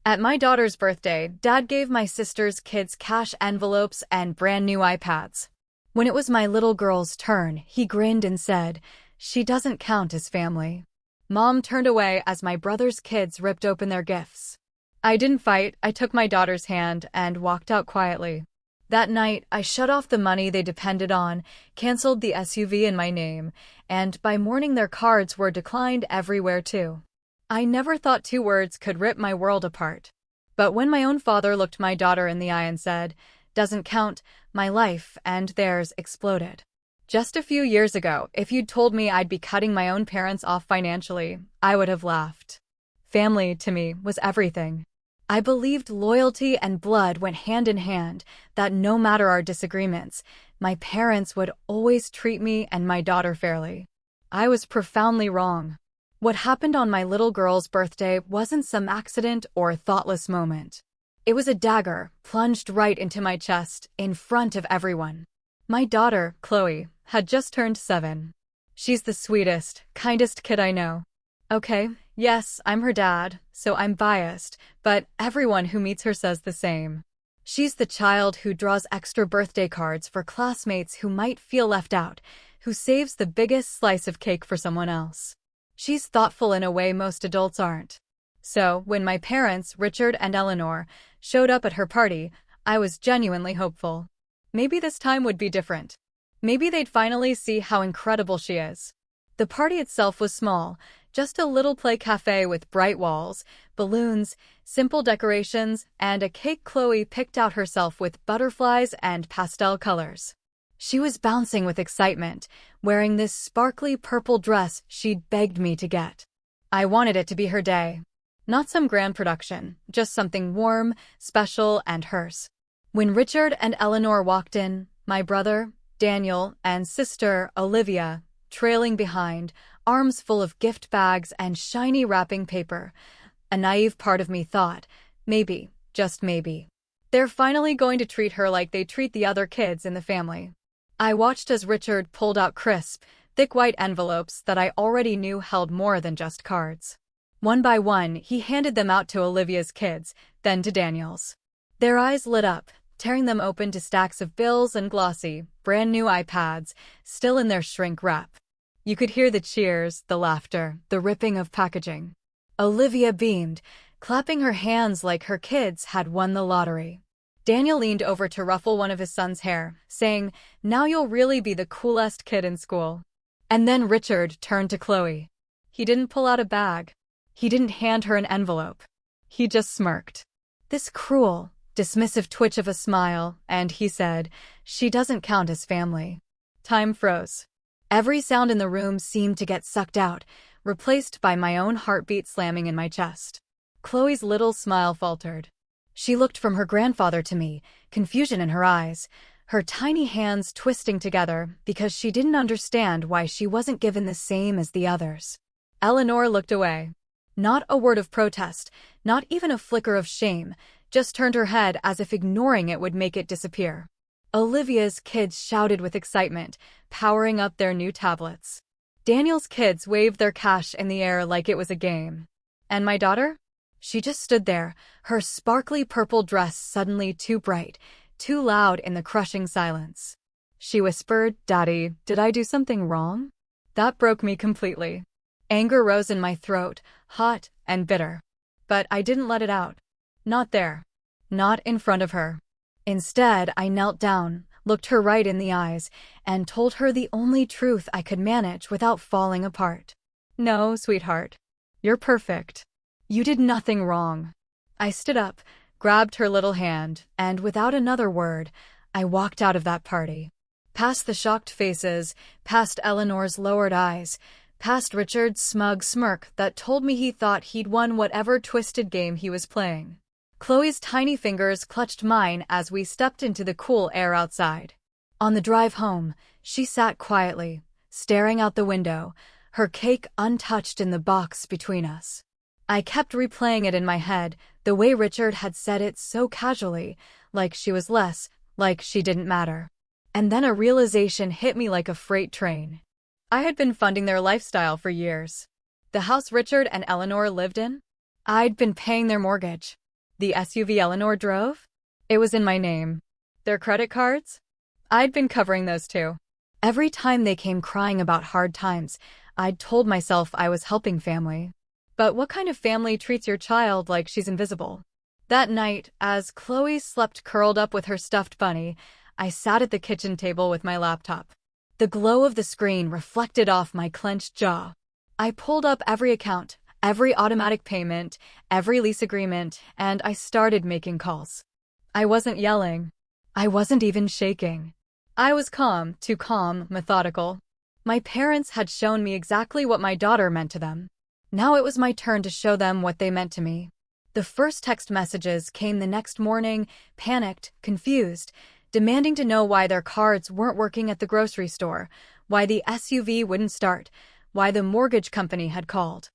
At my daughter's birthday, Dad gave my sister's kids cash envelopes and brand new iPads. When it was my little girl's turn, he grinned and said, "She doesn't count as family." Mom turned away as my brother's kids ripped open their gifts. I didn't fight. I took my daughter's hand and walked out quietly. That night, I shut off the money they depended on, canceled the SUV in my name, and by morning their cards were declined everywhere too. I never thought two words could rip my world apart. But when my own father looked my daughter in the eye and said, "Doesn't count," my life and theirs exploded. Just a few years ago, if you'd told me I'd be cutting my own parents off financially, I would have laughed. Family, to me, was everything. I believed loyalty and blood went hand in hand, that no matter our disagreements, my parents would always treat me and my daughter fairly. I was profoundly wrong. What happened on my little girl's birthday wasn't some accident or thoughtless moment. It was a dagger plunged right into my chest in front of everyone. My daughter, Chloe, had just turned 7. She's the sweetest, kindest kid I know. Okay, yes, I'm her dad, so I'm biased, but everyone who meets her says the same. She's the child who draws extra birthday cards for classmates who might feel left out, who saves the biggest slice of cake for someone else. She's thoughtful in a way most adults aren't. So, when my parents, Richard and Eleanor, showed up at her party, I was genuinely hopeful. Maybe this time would be different. Maybe they'd finally see how incredible she is. The party itself was small, just a little play cafe with bright walls, balloons, simple decorations, and a cake Chloe picked out herself with butterflies and pastel colors. She was bouncing with excitement, wearing this sparkly purple dress she'd begged me to get. I wanted it to be her day. Not some grand production, just something warm, special, and hers. When Richard and Eleanor walked in, my brother, Daniel, and sister, Olivia, trailing behind, arms full of gift bags and shiny wrapping paper, a naive part of me thought, maybe, just maybe, they're finally going to treat her like they treat the other kids in the family. I watched as Richard pulled out crisp, thick white envelopes that I already knew held more than just cards. One by one, he handed them out to Olivia's kids, then to Daniel's. Their eyes lit up, tearing them open to stacks of bills and glossy, brand new iPads, still in their shrink wrap. You could hear the cheers, the laughter, the ripping of packaging. Olivia beamed, clapping her hands like her kids had won the lottery. Daniel leaned over to ruffle one of his son's hair, saying, "Now you'll really be the coolest kid in school." And then Richard turned to Chloe. He didn't pull out a bag. He didn't hand her an envelope. He just smirked. This cruel, dismissive twitch of a smile, and he said, "She doesn't count as family." Time froze. Every sound in the room seemed to get sucked out, replaced by my own heartbeat slamming in my chest. Chloe's little smile faltered. She looked from her grandfather to me, confusion in her eyes, her tiny hands twisting together because she didn't understand why she wasn't given the same as the others. Eleanor looked away. Not a word of protest, not even a flicker of shame, just turned her head as if ignoring it would make it disappear. Olivia's kids shouted with excitement, powering up their new tablets. Daniel's kids waved their cash in the air like it was a game. And my daughter? She just stood there, her sparkly purple dress suddenly too bright, too loud in the crushing silence. She whispered, "Daddy, did I do something wrong?" That broke me completely. Anger rose in my throat, hot and bitter. But I didn't let it out. Not there. Not in front of her. Instead, I knelt down, looked her right in the eyes, and told her the only truth I could manage without falling apart. "No, sweetheart. You're perfect. You did nothing wrong." I stood up, grabbed her little hand, and without another word, I walked out of that party. Past the shocked faces, past Eleanor's lowered eyes, past Richard's smug smirk that told me he thought he'd won whatever twisted game he was playing. Chloe's tiny fingers clutched mine as we stepped into the cool air outside. On the drive home, she sat quietly, staring out the window, her cake untouched in the box between us. I kept replaying it in my head, the way Richard had said it so casually, like she was less, like she didn't matter. And then a realization hit me like a freight train. I had been funding their lifestyle for years. The house Richard and Eleanor lived in? I'd been paying their mortgage. The SUV Eleanor drove? It was in my name. Their credit cards? I'd been covering those too. Every time they came crying about hard times, I'd told myself I was helping family. But what kind of family treats your child like she's invisible? That night, as Chloe slept curled up with her stuffed bunny, I sat at the kitchen table with my laptop. The glow of the screen reflected off my clenched jaw. I pulled up every account, every automatic payment, every lease agreement, and I started making calls. I wasn't yelling. I wasn't even shaking. I was calm, too calm, methodical. My parents had shown me exactly what my daughter meant to them. Now it was my turn to show them what they meant to me. The first text messages came the next morning, panicked, confused, demanding to know why their cards weren't working at the grocery store, why the SUV wouldn't start, why the mortgage company had called.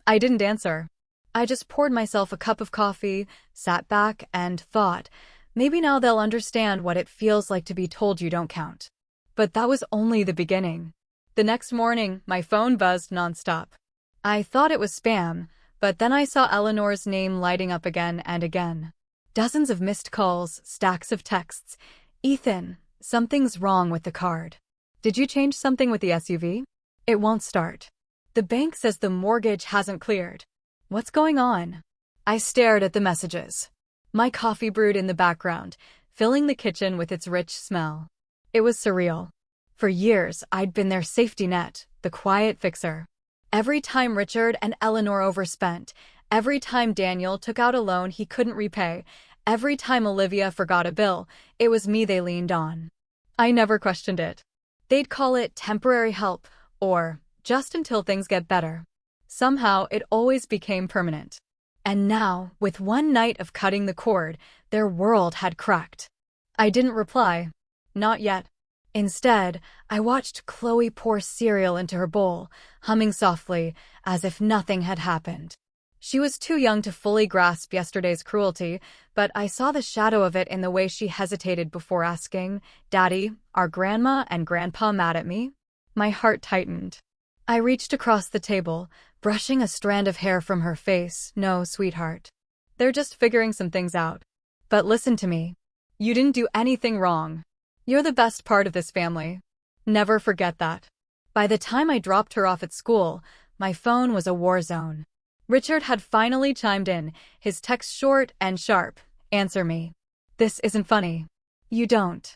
I didn't answer. I just poured myself a cup of coffee, sat back, and thought, maybe now they'll understand what it feels like to be told you don't count. But that was only the beginning. The next morning, my phone buzzed nonstop. I thought it was spam, but then I saw Eleanor's name lighting up again and again. Dozens of missed calls, stacks of texts. Ethan, something's wrong with the card. Did you change something with the SUV? It won't start. The bank says the mortgage hasn't cleared. What's going on? I stared at the messages. My coffee brewed in the background, filling the kitchen with its rich smell. It was surreal. For years, I'd been their safety net, the quiet fixer. Every time Richard and Eleanor overspent, every time Daniel took out a loan he couldn't repay, every time Olivia forgot a bill, it was me they leaned on. I never questioned it. They'd call it temporary help, or just until things get better. Somehow, it always became permanent. And now, with one night of cutting the cord, their world had cracked. I didn't reply. Not yet. Instead, I watched Chloe pour cereal into her bowl, humming softly, as if nothing had happened. She was too young to fully grasp yesterday's cruelty, but I saw the shadow of it in the way she hesitated before asking, "Daddy, are Grandma and Grandpa mad at me?" My heart tightened. I reached across the table, brushing a strand of hair from her face. "No, sweetheart. They're just figuring some things out. But listen to me. You didn't do anything wrong. You're the best part of this family. Never forget that." By the time I dropped her off at school, my phone was a war zone. Richard had finally chimed in, his text short and sharp. "Answer me. This isn't funny. You don't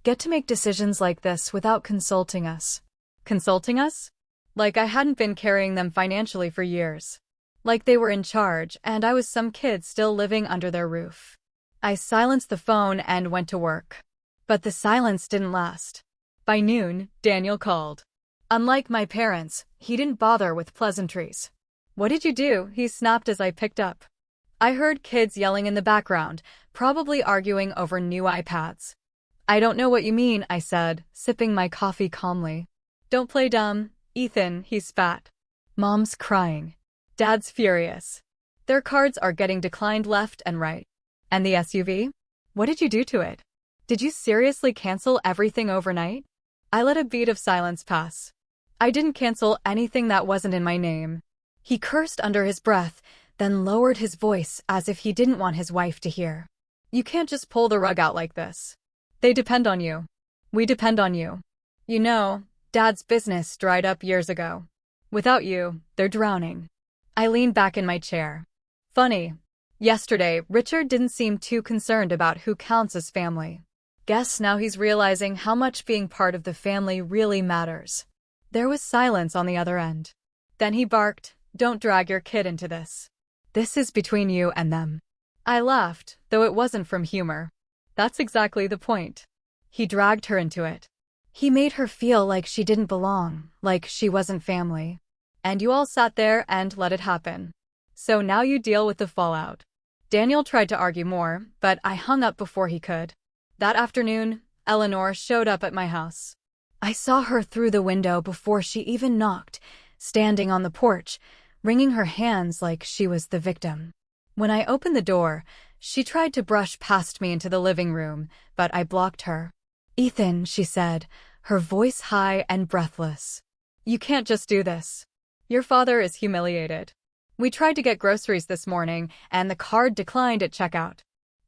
get to make decisions like this without consulting us." Consulting us? Like I hadn't been carrying them financially for years. Like they were in charge and I was some kid still living under their roof. I silenced the phone and went to work. But the silence didn't last. By noon, Daniel called. Unlike my parents, he didn't bother with pleasantries. "What did you do?" he snapped as I picked up. I heard kids yelling in the background, probably arguing over new iPads. "I don't know what you mean," I said, sipping my coffee calmly. "Don't play dumb, Ethan," he spat. "Mom's crying. Dad's furious. Their cards are getting declined left and right. And the SUV? What did you do to it? Did you seriously cancel everything overnight?" I let a beat of silence pass. "I didn't cancel anything that wasn't in my name." He cursed under his breath, then lowered his voice as if he didn't want his wife to hear. "You can't just pull the rug out like this. They depend on you. We depend on you. You know, Dad's business dried up years ago. Without you, they're drowning." I leaned back in my chair. Funny. Yesterday, Richard didn't seem too concerned about who counts as family. Guess now he's realizing how much being part of the family really matters. There was silence on the other end. Then he barked, "Don't drag your kid into this. This is between you and them." I laughed, though it wasn't from humor. That's exactly the point. He dragged her into it. He made her feel like she didn't belong, like she wasn't family. And you all sat there and let it happen. So now you deal with the fallout. Daniel tried to argue more, but I hung up before he could. That afternoon, Eleanor showed up at my house. I saw her through the window before she even knocked, standing on the porch, wringing her hands like she was the victim. When I opened the door, she tried to brush past me into the living room, but I blocked her. "Ethan," she said, her voice high and breathless. "You can't just do this. Your father is humiliated. We tried to get groceries this morning, and the card declined at checkout.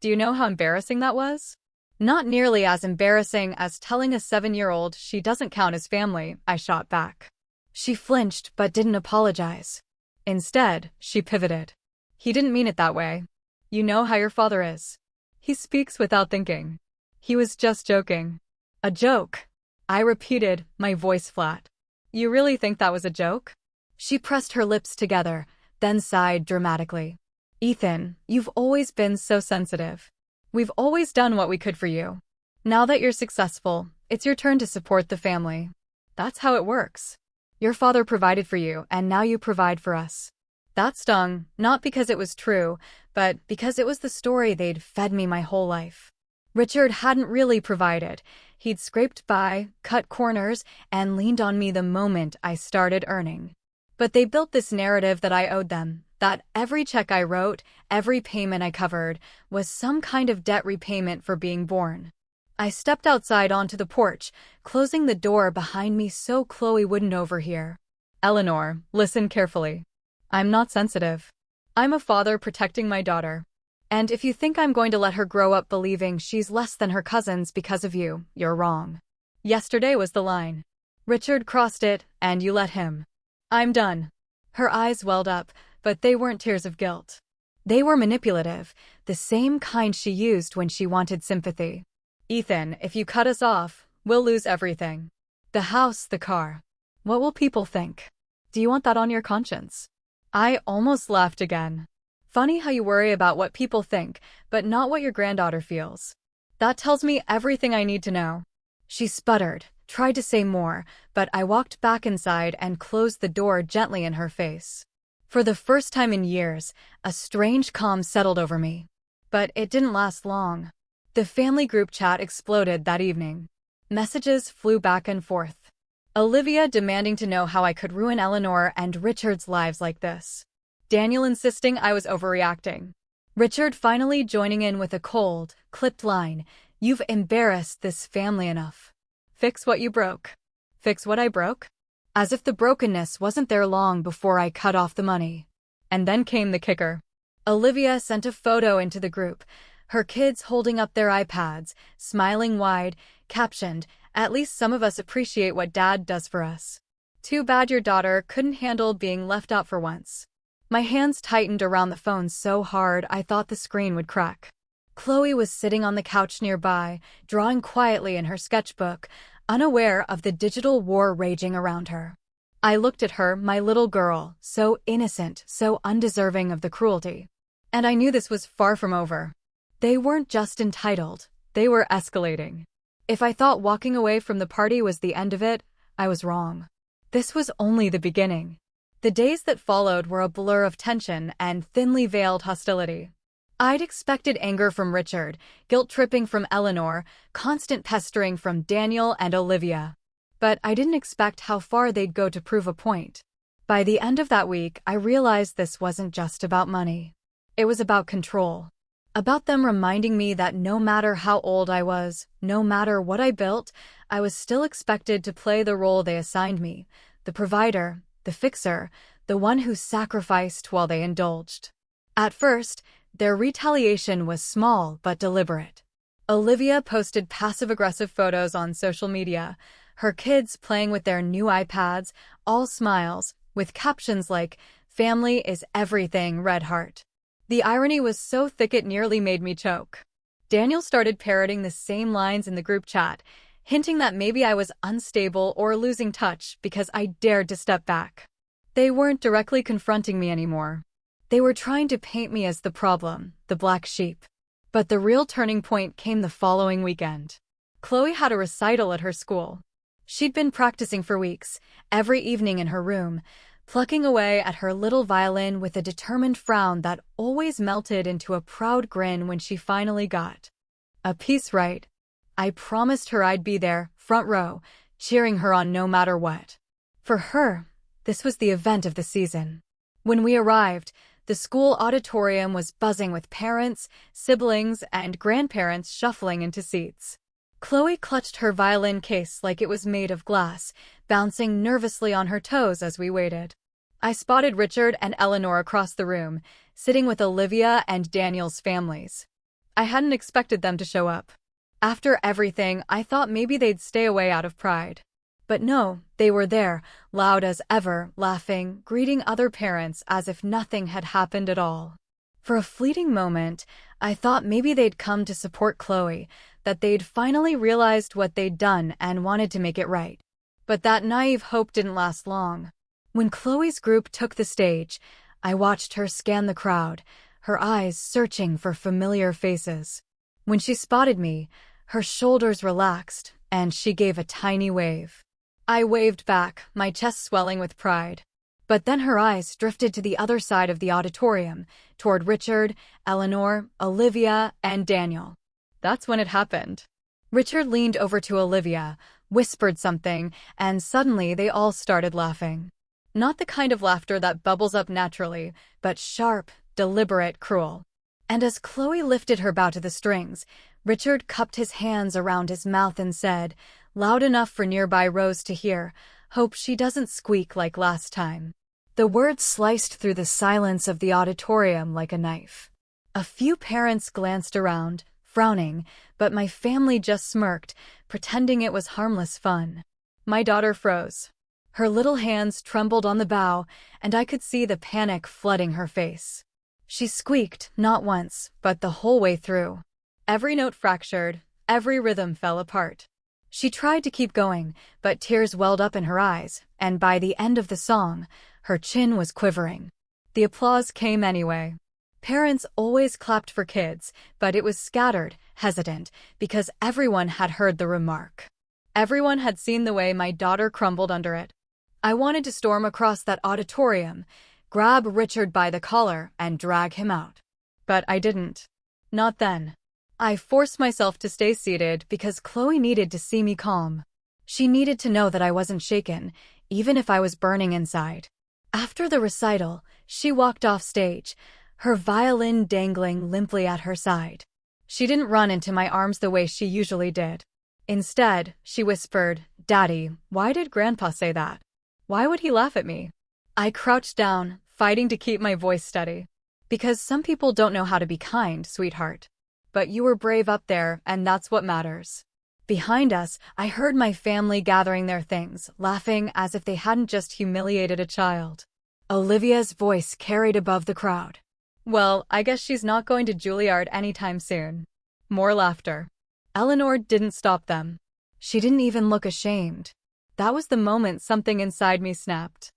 Do you know how embarrassing that was? Not nearly as embarrassing as telling a 7-year-old she doesn't count as family, I shot back. She flinched but didn't apologize. Instead, she pivoted. He didn't mean it that way. You know how your father is. He speaks without thinking. He was just joking. A joke. I repeated, my voice flat. You really think that was a joke? She pressed her lips together, then sighed dramatically. Ethan, you've always been so sensitive. We've always done what we could for you. Now that you're successful, it's your turn to support the family. That's how it works. Your father provided for you, and now you provide for us. That stung, not because it was true, but because it was the story they'd fed me my whole life. Richard hadn't really provided. He'd scraped by, cut corners, and leaned on me the moment I started earning. But they built this narrative that I owed them, that every check I wrote, every payment I covered, was some kind of debt repayment for being born. I stepped outside onto the porch, closing the door behind me so Chloe wouldn't overhear. Eleanor, listen carefully. I'm not sensitive. I'm a father protecting my daughter. And if you think I'm going to let her grow up believing she's less than her cousins because of you, you're wrong. Yesterday was the line. Richard crossed it, and you let him. I'm done. Her eyes welled up, but they weren't tears of guilt. They were manipulative, the same kind she used when she wanted sympathy. Ethan, if you cut us off, we'll lose everything. The house, the car. What will people think? Do you want that on your conscience? I almost laughed again. Funny how you worry about what people think, but not what your granddaughter feels. That tells me everything I need to know. She sputtered, tried to say more, but I walked back inside and closed the door gently in her face. For the first time in years, a strange calm settled over me. But it didn't last long. The family group chat exploded that evening. Messages flew back and forth. Olivia demanding to know how I could ruin Eleanor and Richard's lives like this. Daniel insisting I was overreacting. Richard finally joining in with a cold, clipped line. You've embarrassed this family enough. Fix what you broke. Fix what I broke? As if the brokenness wasn't there long before I cut off the money. And then came the kicker. Olivia sent a photo into the group, her kids holding up their iPads, smiling wide, captioned, "At least some of us appreciate what Dad does for us. Too bad your daughter couldn't handle being left out for once." My hands tightened around the phone so hard I thought the screen would crack. Chloe was sitting on the couch nearby, drawing quietly in her sketchbook, unaware of the digital war raging around her. I looked at her, my little girl, so innocent, so undeserving of the cruelty. And I knew this was far from over. They weren't just entitled, they were escalating. If I thought walking away from the party was the end of it, I was wrong. This was only the beginning. The days that followed were a blur of tension and thinly veiled hostility. I'd expected anger from Richard, guilt-tripping from Eleanor, constant pestering from Daniel and Olivia. But I didn't expect how far they'd go to prove a point. By the end of that week, I realized this wasn't just about money. It was about control. About them reminding me that no matter how old I was, no matter what I built, I was still expected to play the role they assigned me, the provider, the fixer, the one who sacrificed while they indulged. At first, their retaliation was small but deliberate. Olivia posted passive-aggressive photos on social media, her kids playing with their new iPads, all smiles, with captions like, "Family is everything, red heart." The irony was so thick it nearly made me choke. Daniel started parroting the same lines in the group chat, hinting that maybe I was unstable or losing touch because I dared to step back. They weren't directly confronting me anymore. They were trying to paint me as the problem, the black sheep. But the real turning point came the following weekend. Chloe had a recital at her school. She'd been practicing for weeks, every evening in her room, plucking away at her little violin with a determined frown that always melted into a proud grin when she finally got a piece right. I promised her I'd be there, front row, cheering her on no matter what. For her, this was the event of the season. When we arrived, the school auditorium was buzzing with parents, siblings, and grandparents shuffling into seats. Chloe clutched her violin case like it was made of glass, bouncing nervously on her toes as we waited. I spotted Richard and Eleanor across the room, sitting with Olivia and Daniel's families. I hadn't expected them to show up. After everything, I thought maybe they'd stay away out of pride. But no, they were there, loud as ever, laughing, greeting other parents as if nothing had happened at all. For a fleeting moment, I thought maybe they'd come to support Chloe, that they'd finally realized what they'd done and wanted to make it right. But that naive hope didn't last long. When Chloe's group took the stage, I watched her scan the crowd, her eyes searching for familiar faces. When she spotted me, her shoulders relaxed, and she gave a tiny wave. I waved back, my chest swelling with pride. But then her eyes drifted to the other side of the auditorium, toward Richard, Eleanor, Olivia, and Daniel. That's when it happened. Richard leaned over to Olivia, whispered something, and suddenly they all started laughing. Not the kind of laughter that bubbles up naturally, but sharp, deliberate, cruel. And as Chloe lifted her bow to the strings, Richard cupped his hands around his mouth and said, loud enough for nearby rows to hear, "Hope she doesn't squeak like last time." The words sliced through the silence of the auditorium like a knife. A few parents glanced around, frowning, but my family just smirked, pretending it was harmless fun. My daughter froze. Her little hands trembled on the bow, and I could see the panic flooding her face. She squeaked, not once, but the whole way through. Every note fractured, every rhythm fell apart. She tried to keep going, but tears welled up in her eyes, and by the end of the song, her chin was quivering. The applause came anyway. Parents always clapped for kids, but it was scattered, hesitant, because everyone had heard the remark. Everyone had seen the way my daughter crumbled under it. I wanted to storm across that auditorium, grab Richard by the collar, and drag him out. But I didn't. Not then. I forced myself to stay seated because Chloe needed to see me calm. She needed to know that I wasn't shaken, even if I was burning inside. After the recital, she walked off stage, her violin dangling limply at her side. She didn't run into my arms the way she usually did. Instead, she whispered, "Daddy, why did Grandpa say that? Why would he laugh at me?" I crouched down, fighting to keep my voice steady. "Because some people don't know how to be kind, sweetheart. But you were brave up there, and that's what matters." Behind us, I heard my family gathering their things, laughing as if they hadn't just humiliated a child. Olivia's voice carried above the crowd. "Well, I guess she's not going to Juilliard anytime soon." More laughter. Eleanor didn't stop them. She didn't even look ashamed. That was the moment something inside me snapped.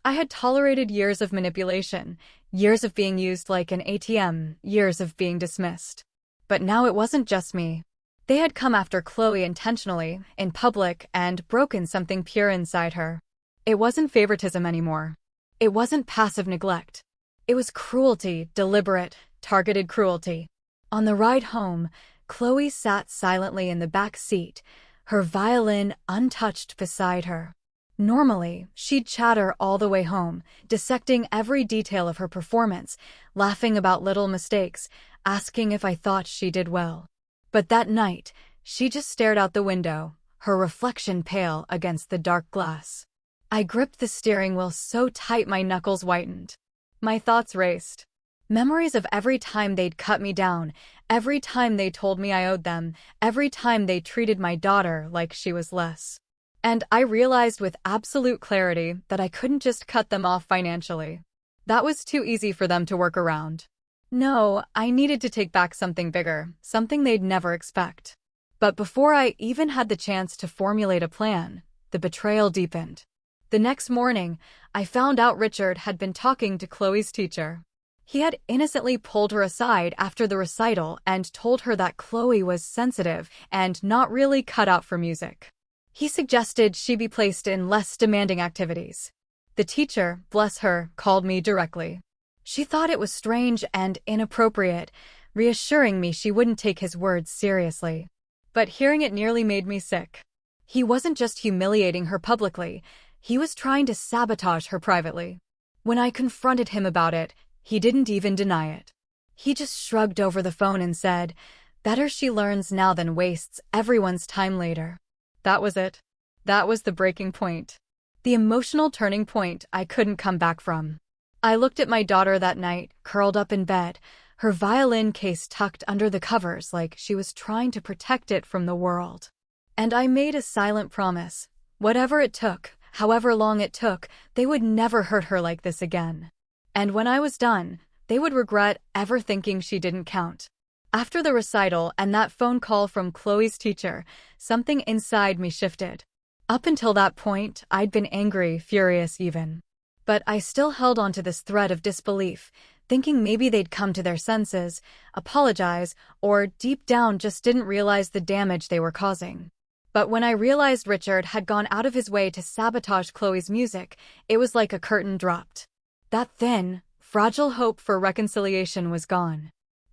I had tolerated years of manipulation, years of being used like an ATM, years of being dismissed. But now it wasn't just me. They had come after Chloe intentionally, in public, and broken something pure inside her. It wasn't favoritism anymore. It wasn't passive neglect. It was cruelty, deliberate, targeted cruelty. On the ride home, Chloe sat silently in the back seat, her violin untouched beside her. Normally, she'd chatter all the way home, dissecting every detail of her performance, laughing about little mistakes, asking if I thought she did well. But that night, she just stared out the window, her reflection pale against the dark glass. I gripped the steering wheel so tight my knuckles whitened. My thoughts raced. Memories of every time they'd cut me down, every time they told me I owed them, every time they treated my daughter like she was less. And I realized with absolute clarity that I couldn't just cut them off financially. That was too easy for them to work around. No, I needed to take back something bigger, something they'd never expect. But before I even had the chance to formulate a plan, the betrayal deepened. The next morning, I found out Richard had been talking to Chloe's teacher. He had innocently pulled her aside after the recital and told her that Chloe was sensitive and not really cut out for music. He suggested she be placed in less demanding activities. The teacher, bless her, called me directly. She thought it was strange and inappropriate, reassuring me she wouldn't take his words seriously. But hearing it nearly made me sick. He wasn't just humiliating her publicly, he was trying to sabotage her privately. When I confronted him about it, he didn't even deny it. He just shrugged over the phone and said, "Better she learns now than wastes everyone's time later." That was it. That was the breaking point. The emotional turning point I couldn't come back from. I looked at my daughter that night, curled up in bed, her violin case tucked under the covers like she was trying to protect it from the world. And I made a silent promise. Whatever it took, however long it took, they would never hurt her like this again. And when I was done, they would regret ever thinking she didn't count. After the recital and that phone call from Chloe's teacher, something inside me shifted. Up until that point, I'd been angry, furious even. But I still held on to this thread of disbelief, thinking maybe they'd come to their senses, apologize, or deep down just didn't realize the damage they were causing. But when I realized Richard had gone out of his way to sabotage Chloe's music, it was like a curtain dropped. That thin, fragile hope for reconciliation was gone.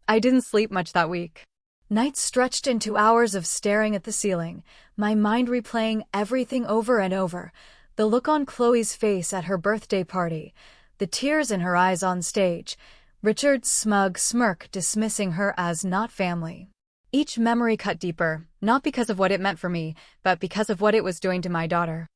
I didn't sleep much that week. Nights stretched into hours of staring at the ceiling, my mind replaying everything over and over. The look on Chloe's face at her birthday party, the tears in her eyes on stage, Richard's smug smirk dismissing her as not family. Each memory cut deeper, not because of what it meant for me, but because of what it was doing to my daughter.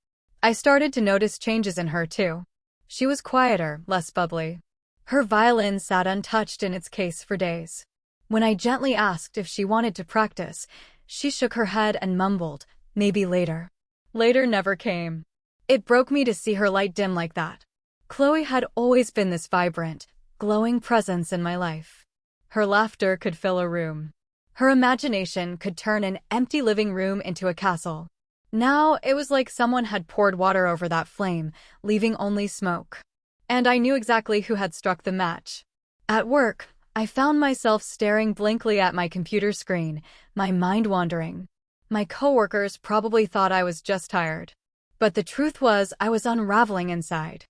I started to notice changes in her too. She was quieter, less bubbly. Her violin sat untouched in its case for days. When I gently asked if she wanted to practice, she shook her head and mumbled, "Maybe later." Later never came. It broke me to see her light dim like that. Chloe had always been this vibrant, glowing presence in my life. Her laughter could fill a room. Her imagination could turn an empty living room into a castle. Now it was like someone had poured water over that flame, leaving only smoke. And I knew exactly who had struck the match. At work, I found myself staring blankly at my computer screen, my mind wandering. My coworkers probably thought I was just tired. But the truth was I was unraveling inside.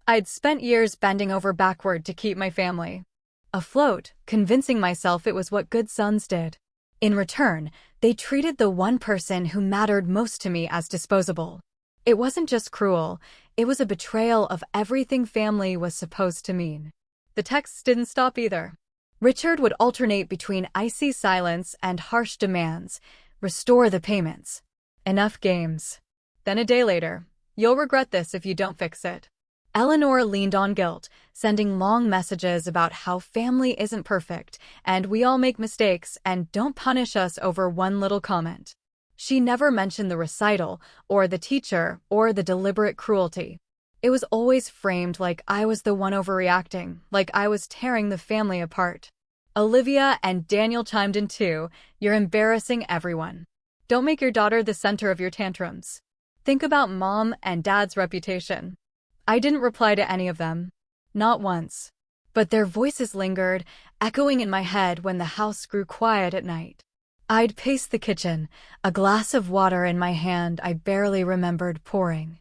I'd spent years bending over backward to keep my family afloat, convincing myself it was what good sons did. In return, they treated the one person who mattered most to me as disposable. It wasn't just cruel, it was a betrayal of everything family was supposed to mean. The texts didn't stop either. Richard would alternate between icy silence and harsh demands. Restore the payments. Enough games. Then a day later, you'll regret this if you don't fix it. Eleanor leaned on guilt, sending long messages about how family isn't perfect, and we all make mistakes, and don't punish us over one little comment. She never mentioned the recital, or the teacher, or the deliberate cruelty. It was always framed like I was the one overreacting, like I was tearing the family apart. Olivia and Daniel chimed in too. You're embarrassing everyone. Don't make your daughter the center of your tantrums. Think about mom and dad's reputation. I didn't reply to any of them. Not once. But their voices lingered, echoing in my head when the house grew quiet at night. I'd pace the kitchen, a glass of water in my hand I barely remembered pouring.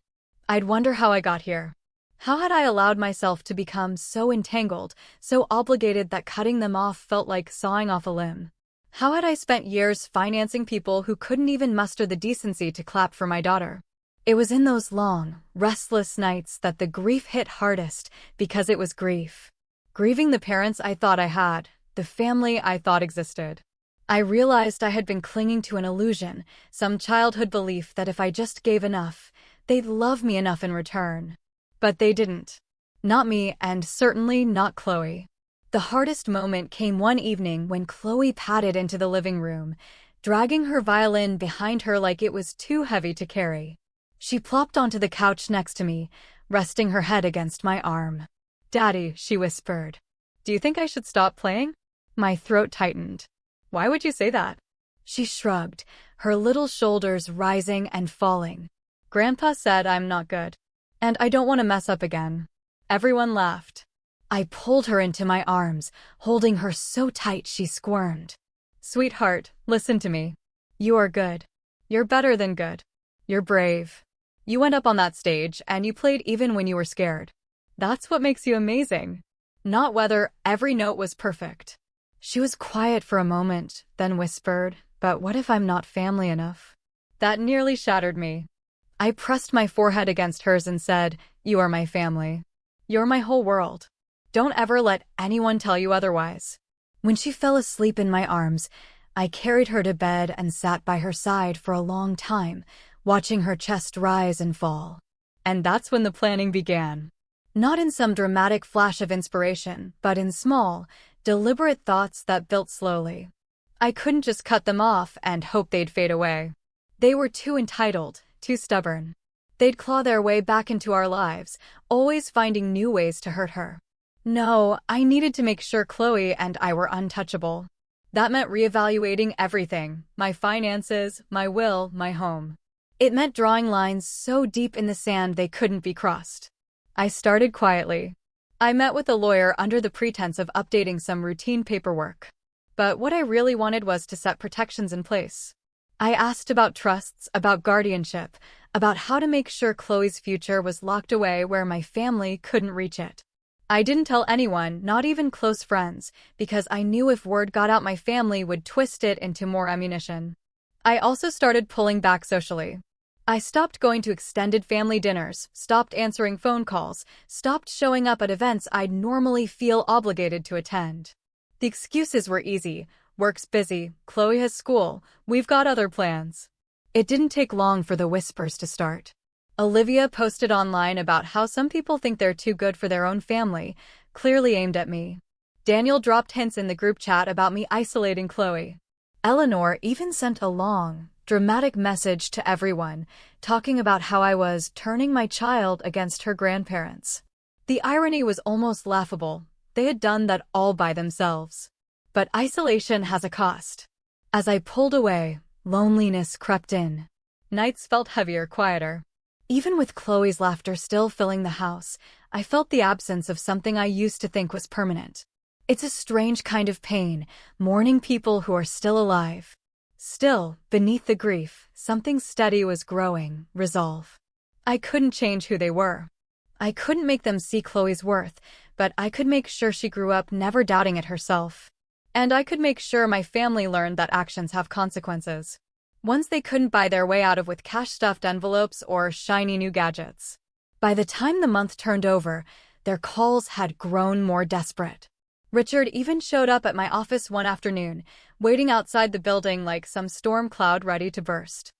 I'd wonder how I got here. How had I allowed myself to become so entangled, so obligated that cutting them off felt like sawing off a limb? How had I spent years financing people who couldn't even muster the decency to clap for my daughter? It was in those long, restless nights that the grief hit hardest, because it was grief. Grieving the parents I thought I had, the family I thought existed. I realized I had been clinging to an illusion, some childhood belief that if I just gave enough, they'd love me enough in return. But they didn't. Not me, and certainly not Chloe. The hardest moment came one evening when Chloe padded into the living room, dragging her violin behind her like it was too heavy to carry. She plopped onto the couch next to me, resting her head against my arm. "Daddy," she whispered. "Do you think I should stop playing?" My throat tightened. "Why would you say that?" She shrugged, her little shoulders rising and falling. "Grandpa said I'm not good. And I don't want to mess up again." Everyone laughed. I pulled her into my arms, holding her so tight she squirmed. "Sweetheart, listen to me. You are good. You're better than good. You're brave. You went up on that stage and you played even when you were scared. That's what makes you amazing. Not whether every note was perfect." She was quiet for a moment, then whispered, "But what if I'm not family enough?" That nearly shattered me. I pressed my forehead against hers and said, "You are my family. You're my whole world. Don't ever let anyone tell you otherwise." When she fell asleep in my arms, I carried her to bed and sat by her side for a long time, watching her chest rise and fall. And that's when the planning began. Not in some dramatic flash of inspiration, but in small, deliberate thoughts that built slowly. I couldn't just cut them off and hope they'd fade away. They were too entitled, too stubborn. They'd claw their way back into our lives, always finding new ways to hurt her. No, I needed to make sure Chloe and I were untouchable. That meant reevaluating everything: my finances, my will, my home. It meant drawing lines so deep in the sand they couldn't be crossed. I started quietly. I met with a lawyer under the pretense of updating some routine paperwork. But what I really wanted was to set protections in place. I asked about trusts, about guardianship, about how to make sure Chloe's future was locked away where my family couldn't reach it. I didn't tell anyone, not even close friends, because I knew if word got out my family would twist it into more ammunition. I also started pulling back socially. I stopped going to extended family dinners, stopped answering phone calls, stopped showing up at events I'd normally feel obligated to attend. The excuses were easy: work's busy, Chloe has school, we've got other plans. It didn't take long for the whispers to start. Olivia posted online about how some people think they're too good for their own family, clearly aimed at me. Daniel dropped hints in the group chat about me isolating Chloe. Eleanor even sent a long, dramatic message to everyone, talking about how I was turning my child against her grandparents. The irony was almost laughable. They had done that all by themselves. But isolation has a cost. As I pulled away, loneliness crept in. Nights felt heavier, quieter. Even with Chloe's laughter still filling the house, I felt the absence of something I used to think was permanent. It's a strange kind of pain, mourning people who are still alive. Still, beneath the grief, something steady was growing: resolve. I couldn't change who they were. I couldn't make them see Chloe's worth, but I could make sure she grew up never doubting it herself. And I could make sure my family learned that actions have consequences. Ones they couldn't buy their way out of with cash-stuffed envelopes or shiny new gadgets. By the time the month turned over, their calls had grown more desperate. Richard even showed up at my office one afternoon, waiting outside the building like some storm cloud ready to burst.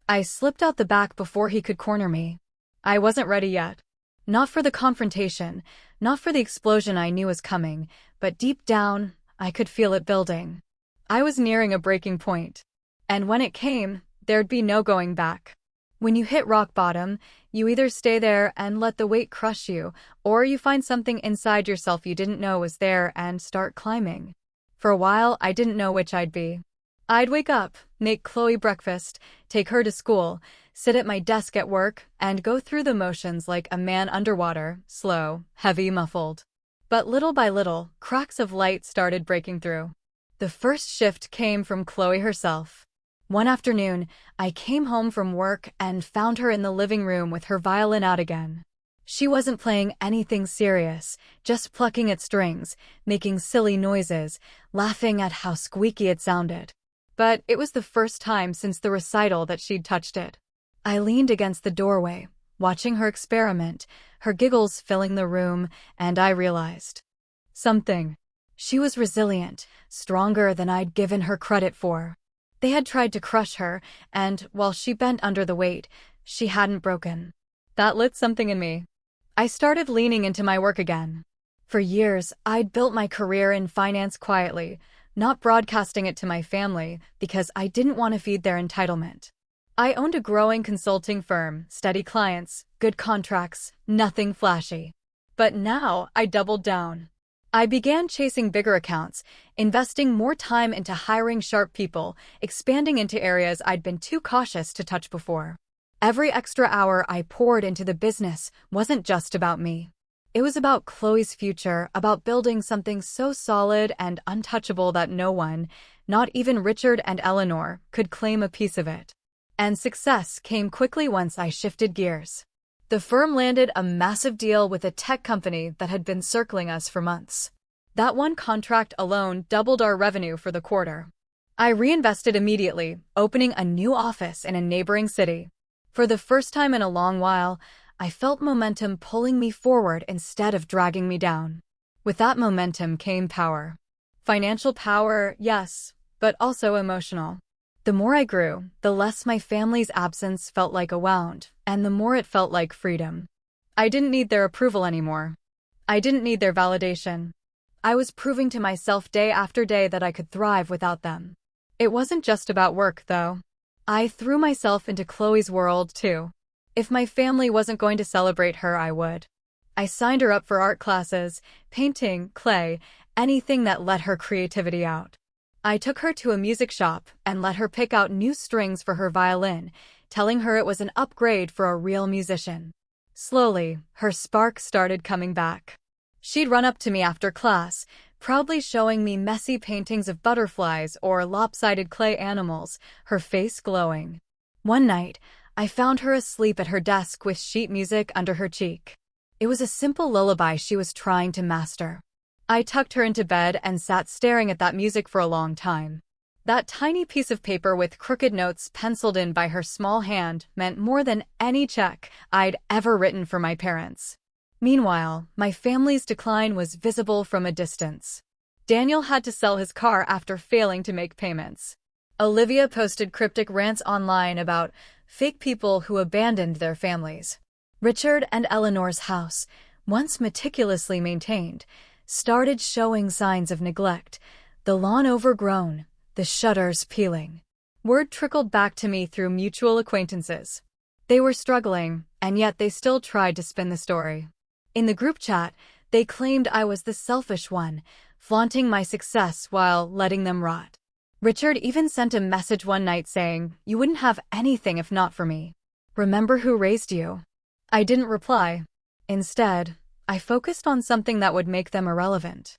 I slipped out the back before he could corner me. I wasn't ready yet. Not for the confrontation, not for the explosion I knew was coming, but deep down, I could feel it building. I was nearing a breaking point. And when it came, there'd be no going back. When you hit rock bottom, you either stay there and let the weight crush you, or you find something inside yourself you didn't know was there and start climbing. For a while, I didn't know which I'd be. I'd wake up, make Chloe breakfast, take her to school, sit at my desk at work, and go through the motions like a man underwater, slow, heavy, muffled. But little by little, cracks of light started breaking through. The first shift came from Chloe herself. One afternoon, I came home from work and found her in the living room with her violin out again. She wasn't playing anything serious, just plucking at strings, making silly noises, laughing at how squeaky it sounded. But it was the first time since the recital that she'd touched it. I leaned against the doorway, watching her experiment, her giggles filling the room, and I realized something. She was resilient, stronger than I'd given her credit for. They had tried to crush her, and while she bent under the weight, she hadn't broken. That lit something in me. I started leaning into my work again. For years, I'd built my career in finance quietly, not broadcasting it to my family because I didn't want to feed their entitlement. I owned a growing consulting firm, steady clients, good contracts, nothing flashy. But now I doubled down. I began chasing bigger accounts, investing more time into hiring sharp people, expanding into areas I'd been too cautious to touch before. Every extra hour I poured into the business wasn't just about me. It was about Chloe's future, about building something so solid and untouchable that no one, not even Richard and Eleanor, could claim a piece of it. And success came quickly once I shifted gears. The firm landed a massive deal with a tech company that had been circling us for months. That one contract alone doubled our revenue for the quarter. I reinvested immediately, opening a new office in a neighboring city. For the first time in a long while, I felt momentum pulling me forward instead of dragging me down. With that momentum came power. Financial power, yes, but also emotional. The more I grew, the less my family's absence felt like a wound, and the more it felt like freedom. I didn't need their approval anymore. I didn't need their validation. I was proving to myself day after day that I could thrive without them. It wasn't just about work, though. I threw myself into Chloe's world, too. If my family wasn't going to celebrate her, I would. I signed her up for art classes, painting, clay, anything that let her creativity out. I took her to a music shop and let her pick out new strings for her violin, telling her it was an upgrade for a real musician. Slowly, her spark started coming back. She'd run up to me after class, proudly showing me messy paintings of butterflies or lopsided clay animals, her face glowing. One night, I found her asleep at her desk with sheet music under her cheek. It was a simple lullaby she was trying to master. I tucked her into bed and sat staring at that music for a long time. That tiny piece of paper with crooked notes penciled in by her small hand meant more than any check I'd ever written for my parents. Meanwhile, my family's decline was visible from a distance. Daniel had to sell his car after failing to make payments. Olivia posted cryptic rants online about fake people who abandoned their families. Richard and Eleanor's house, once meticulously maintained, started showing signs of neglect, the lawn overgrown, the shutters peeling. Word trickled back to me through mutual acquaintances. They were struggling, and yet they still tried to spin the story. In the group chat, they claimed I was the selfish one, flaunting my success while letting them rot. Richard even sent a message one night saying, "You wouldn't have anything if not for me. Remember who raised you?" I didn't reply. Instead, I focused on something that would make them irrelevant.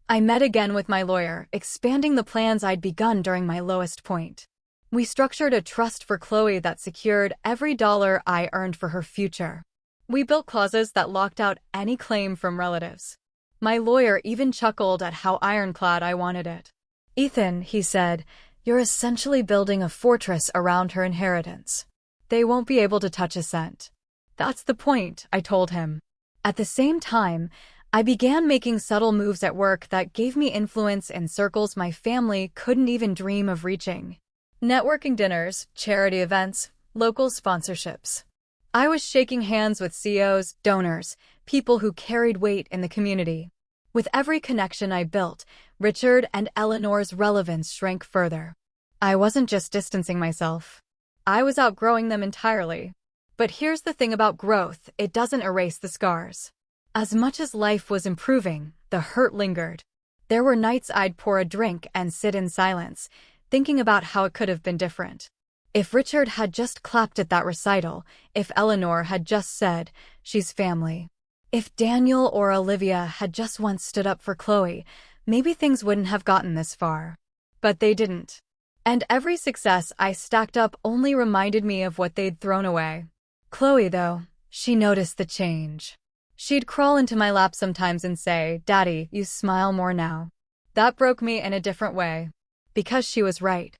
I met again with my lawyer, expanding the plans I'd begun during my lowest point. We structured a trust for Chloe that secured every dollar I earned for her future. We built clauses that locked out any claim from relatives. My lawyer even chuckled at how ironclad I wanted it. "Ethan," he said, "you're essentially building a fortress around her inheritance. They won't be able to touch a cent." "That's the point," I told him. At the same time, I began making subtle moves at work that gave me influence in circles my family couldn't even dream of reaching. Networking dinners, charity events, local sponsorships. I was shaking hands with CEOs, donors, people who carried weight in the community. With every connection I built, Richard and Eleanor's relevance shrank further. I wasn't just distancing myself. I was outgrowing them entirely. But here's the thing about growth, it doesn't erase the scars. As much as life was improving, the hurt lingered. There were nights I'd pour a drink and sit in silence, thinking about how it could have been different. If Richard had just clapped at that recital, if Eleanor had just said, "She's family." If Daniel or Olivia had just once stood up for Chloe, maybe things wouldn't have gotten this far. But they didn't. And every success I stacked up only reminded me of what they'd thrown away. Chloe, though, she noticed the change. She'd crawl into my lap sometimes and say, "Daddy, you smile more now." That broke me in a different way. Because she was right.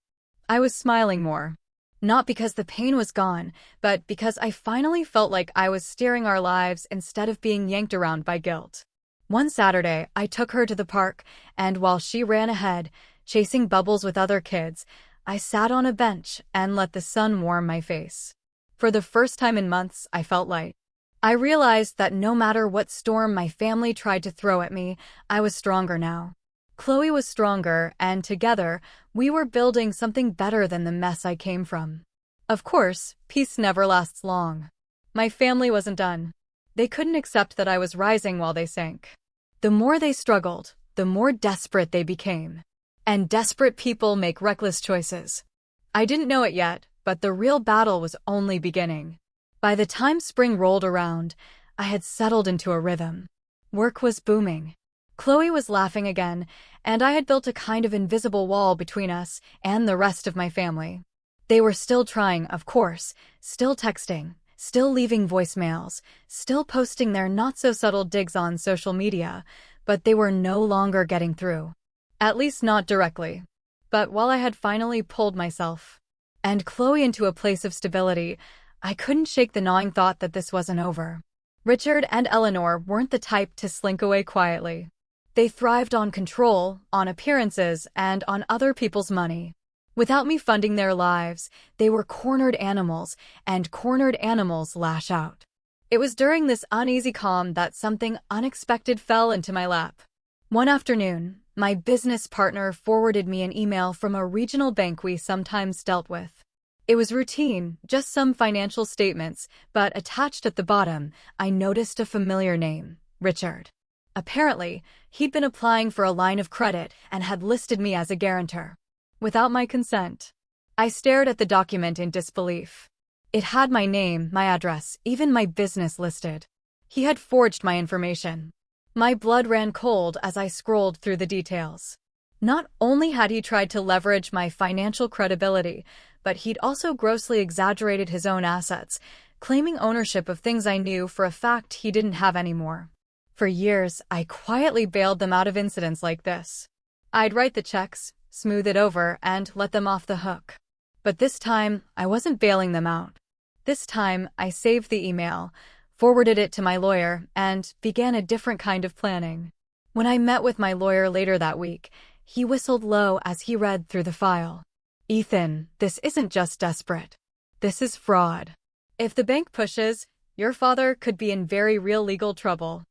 I was smiling more. Not because the pain was gone, but because I finally felt like I was steering our lives instead of being yanked around by guilt. One Saturday, I took her to the park, and while she ran ahead, chasing bubbles with other kids, I sat on a bench and let the sun warm my face. For the first time in months, I felt light. I realized that no matter what storm my family tried to throw at me, I was stronger now. Chloe was stronger, and together, we were building something better than the mess I came from. Of course, peace never lasts long. My family wasn't done. They couldn't accept that I was rising while they sank. The more they struggled, the more desperate they became. And desperate people make reckless choices. I didn't know it yet, but the real battle was only beginning. By the time spring rolled around, I had settled into a rhythm. Work was booming. Chloe was laughing again, and I had built a kind of invisible wall between us and the rest of my family. They were still trying, of course, still texting, still leaving voicemails, still posting their not-so-subtle digs on social media, but they were no longer getting through. At least not directly. But while I had finally pulled myself and Chloe into a place of stability, I couldn't shake the gnawing thought that this wasn't over. Richard and Eleanor weren't the type to slink away quietly. They thrived on control, on appearances, and on other people's money. Without me funding their lives, they were cornered animals, and cornered animals lash out. It was during this uneasy calm that something unexpected fell into my lap. One afternoon, my business partner forwarded me an email from a regional bank we sometimes dealt with. It was routine, just some financial statements, but attached at the bottom, I noticed a familiar name, Richard. Apparently, he'd been applying for a line of credit and had listed me as a guarantor. Without my consent. I stared at the document in disbelief. It had my name, my address, even my business listed. He had forged my information. My blood ran cold as I scrolled through the details. Not only had he tried to leverage my financial credibility, but he'd also grossly exaggerated his own assets, claiming ownership of things I knew for a fact he didn't have anymore. For years, I quietly bailed them out of incidents like this. I'd write the checks, smooth it over, and let them off the hook. But this time, I wasn't bailing them out. This time, I saved the email, forwarded it to my lawyer, and began a different kind of planning. When I met with my lawyer later that week, he whistled low as he read through the file. "Ethan, this isn't just desperate. This is fraud. If the bank pushes, your father could be in very real legal trouble."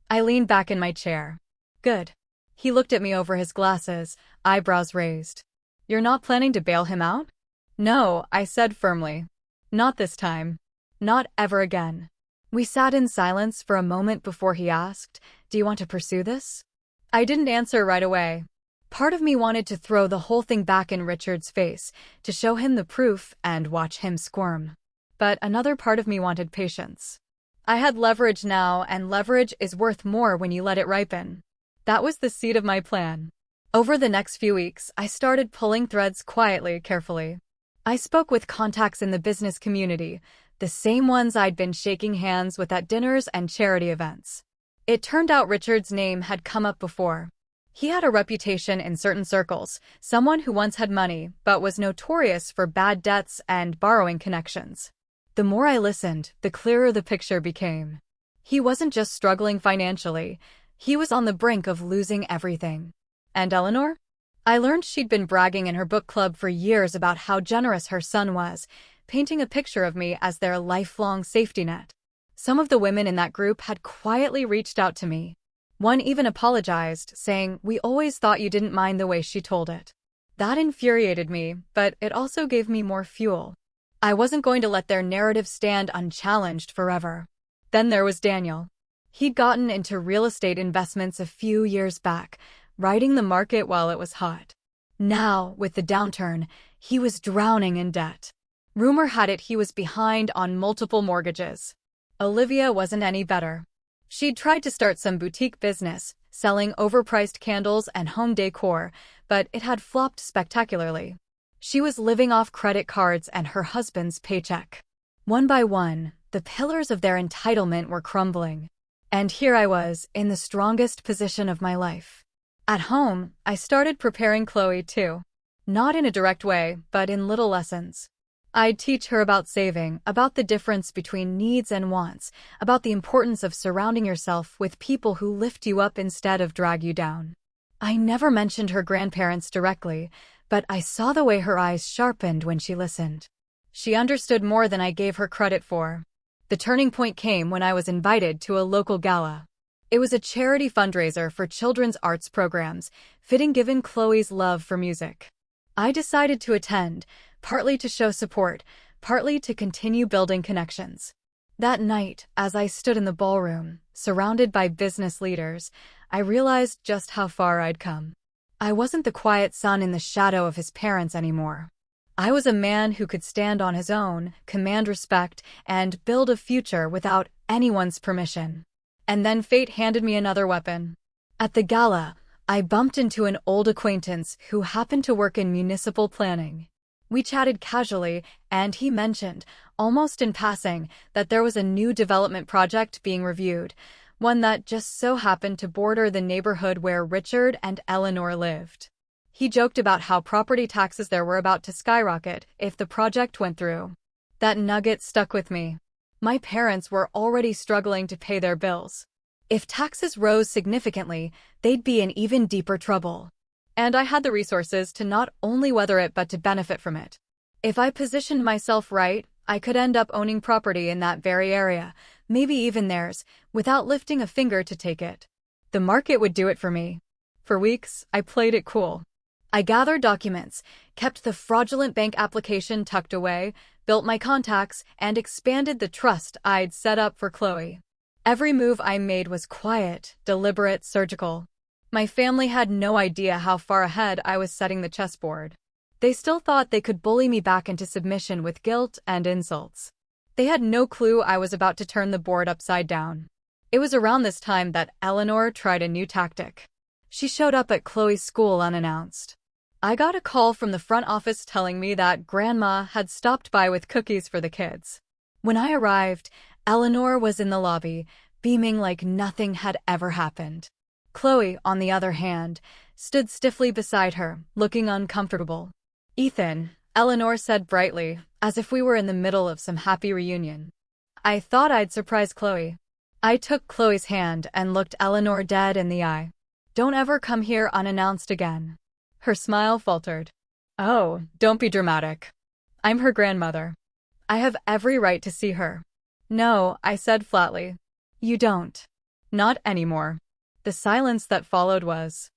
I leaned back in my chair. "Good." He looked at me over his glasses, eyebrows raised. "You're not planning to bail him out?" "No," I said firmly. "Not this time. Not ever again." We sat in silence for a moment before he asked, "Do you want to pursue this?" I didn't answer right away. Part of me wanted to throw the whole thing back in Richard's face, to show him the proof and watch him squirm. But another part of me wanted patience. I had leverage now, and leverage is worth more when you let it ripen. That was the seed of my plan. Over the next few weeks, I started pulling threads quietly, carefully. I spoke with contacts in the business community, the same ones I'd been shaking hands with at dinners and charity events. It turned out Richard's name had come up before. He had a reputation in certain circles, someone who once had money but was notorious for bad debts and borrowing connections. The more I listened, the clearer the picture became. He wasn't just struggling financially, he was on the brink of losing everything. And Eleanor? I learned she'd been bragging in her book club for years about how generous her son was, painting a picture of me as their lifelong safety net. Some of the women in that group had quietly reached out to me. One even apologized, saying, "We always thought you didn't mind the way she told it." That infuriated me, but it also gave me more fuel. I wasn't going to let their narrative stand unchallenged forever. Then there was Daniel. He'd gotten into real estate investments a few years back, riding the market while it was hot. Now, with the downturn, he was drowning in debt. Rumor had it he was behind on multiple mortgages. Olivia wasn't any better. She'd tried to start some boutique business, selling overpriced candles and home decor, but it had flopped spectacularly. She was living off credit cards and her husband's paycheck. One by one, the pillars of their entitlement were crumbling. And here I was, in the strongest position of my life. At home, I started preparing Chloe too. Not in a direct way, but in little lessons. I'd teach her about saving, about the difference between needs and wants, about the importance of surrounding yourself with people who lift you up instead of drag you down. I never mentioned her grandparents directly, but I saw the way her eyes sharpened when she listened. She understood more than I gave her credit for. The turning point came when I was invited to a local gala. It was a charity fundraiser for children's arts programs, fitting given Chloe's love for music. I decided to attend, partly to show support, partly to continue building connections. That night, as I stood in the ballroom, surrounded by business leaders, I realized just how far I'd come. I wasn't the quiet son in the shadow of his parents anymore. I was a man who could stand on his own, command respect, and build a future without anyone's permission. And then fate handed me another weapon. At the gala, I bumped into an old acquaintance who happened to work in municipal planning. We chatted casually, and he mentioned, almost in passing, that there was a new development project being reviewed, one that just so happened to border the neighborhood where Richard and Eleanor lived. He joked about how property taxes there were about to skyrocket if the project went through. That nugget stuck with me. My parents were already struggling to pay their bills. If taxes rose significantly, they'd be in even deeper trouble. And I had the resources to not only weather it but to benefit from it. If I positioned myself right, I could end up owning property in that very area, maybe even theirs, without lifting a finger to take it. The market would do it for me. For weeks, I played it cool. I gathered documents, kept the fraudulent bank application tucked away, built my contacts, and expanded the trust I'd set up for Chloe. Every move I made was quiet, deliberate, surgical. My family had no idea how far ahead I was setting the chessboard. They still thought they could bully me back into submission with guilt and insults. They had no clue I was about to turn the board upside down. It was around this time that Eleanor tried a new tactic. She showed up at Chloe's school unannounced. I got a call from the front office telling me that Grandma had stopped by with cookies for the kids. When I arrived, Eleanor was in the lobby, beaming like nothing had ever happened. Chloe, on the other hand, stood stiffly beside her, looking uncomfortable. "Ethan," Eleanor said brightly, as if we were in the middle of some happy reunion. I thought I'd surprise Chloe. I took Chloe's hand and looked Eleanor dead in the eye. "Don't ever come here unannounced again." Her smile faltered. "Oh, don't be dramatic. I'm her grandmother. I have every right to see her." "No," I said flatly. "You don't. Not anymore." The silence that followed was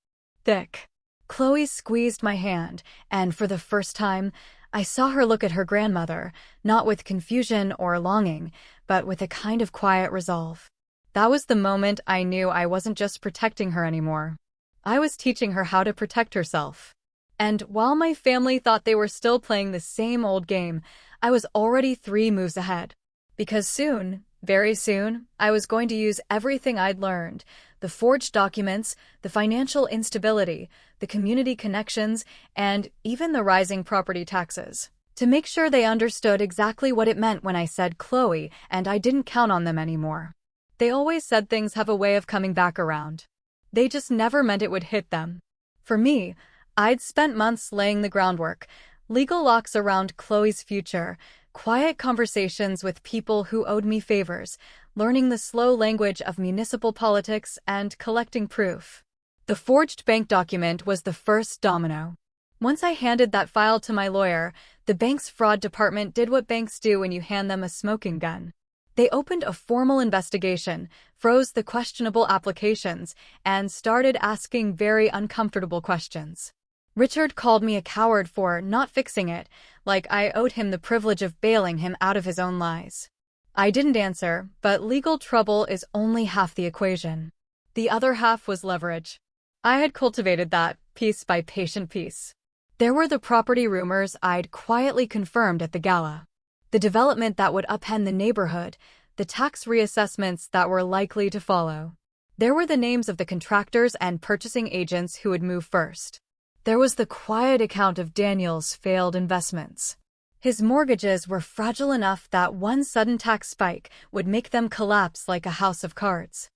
thick. Chloe squeezed my hand, and for the first time, I saw her look at her grandmother, not with confusion or longing, but with a kind of quiet resolve. That was the moment I knew I wasn't just protecting her anymore. I was teaching her how to protect herself. And while my family thought they were still playing the same old game, I was already 3 moves ahead. Because soon, very soon, I was going to use everything I'd learned, the forged documents, the financial instability, the community connections, and even the rising property taxes, to make sure they understood exactly what it meant when I said Chloe and I didn't count on them anymore. They always said things have a way of coming back around. They just never meant it would hit them. For me, I'd spent months laying the groundwork, legal locks around Chloe's future, quiet conversations with people who owed me favors, learning the slow language of municipal politics, and collecting proof. The forged bank document was the first domino. Once I handed that file to my lawyer, the bank's fraud department did what banks do when you hand them a smoking gun. They opened a formal investigation, froze the questionable applications, and started asking very uncomfortable questions. Richard called me a coward for not fixing it, like I owed him the privilege of bailing him out of his own lies. I didn't answer, but legal trouble is only half the equation. The other half was leverage. I had cultivated that, piece by piece. There were the property rumors I'd quietly confirmed at the gala. The development that would upend the neighborhood, the tax reassessments that were likely to follow. There were the names of the contractors and purchasing agents who would move first. There was the quiet account of Daniel's failed investments. His mortgages were fragile enough that one sudden tax spike would make them collapse like a house of cards.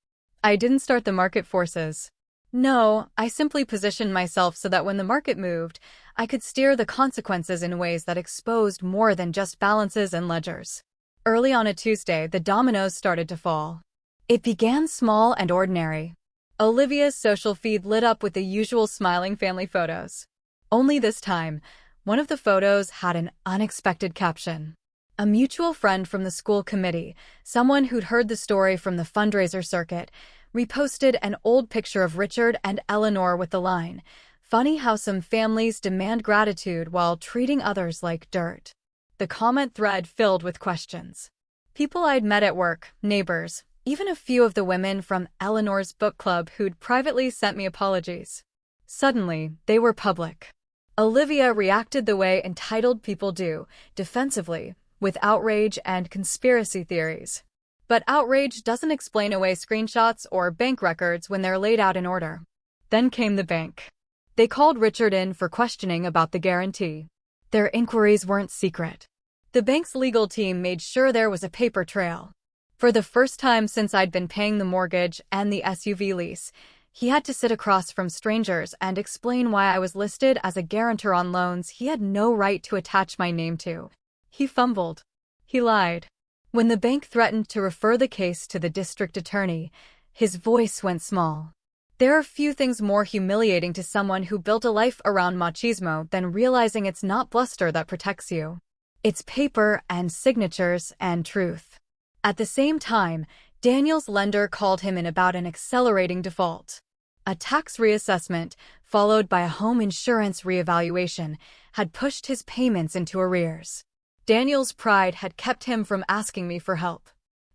I didn't start the market forces. No, I simply positioned myself so that when the market moved, I could steer the consequences in ways that exposed more than just balances and ledgers. Early on a Tuesday, the dominoes started to fall. It began small and ordinary. Olivia's social feed lit up with the usual smiling family photos. Only this time, one of the photos had an unexpected caption. A mutual friend from the school committee, someone who'd heard the story from the fundraiser circuit, reposted an old picture of Richard and Eleanor with the line, "Funny how some families demand gratitude while treating others like dirt." The comment thread filled with questions. People I'd met at work, neighbors, even a few of the women from Eleanor's book club who'd privately sent me apologies. Suddenly, they were public. Olivia reacted the way entitled people do, defensively, with outrage and conspiracy theories. But outrage doesn't explain away screenshots or bank records when they're laid out in order. Then came the bank. They called Richard in for questioning about the guarantee. Their inquiries weren't secret. The bank's legal team made sure there was a paper trail. For the first time since I'd been paying the mortgage and the SUV lease, he had to sit across from strangers and explain why I was listed as a guarantor on loans he had no right to attach my name to. He fumbled. He lied. When the bank threatened to refer the case to the district attorney, his voice went small. There are few things more humiliating to someone who built a life around machismo than realizing it's not bluster that protects you. It's paper and signatures and truth. At the same time, Daniel's lender called him in about an accelerating default. A tax reassessment, followed by a home insurance reevaluation, had pushed his payments into arrears. Daniel's pride had kept him from asking me for help.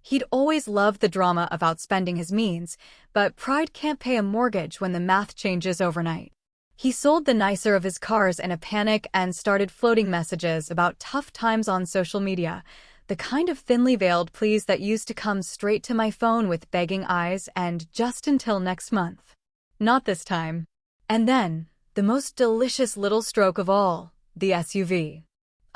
He'd always loved the drama of outspending his means, but pride can't pay a mortgage when the math changes overnight. He sold the nicer of his cars in a panic and started floating messages about tough times on social media, the kind of thinly veiled pleas that used to come straight to my phone with begging eyes and just until next month. Not this time. And then, the most delicious little stroke of all, the SUV.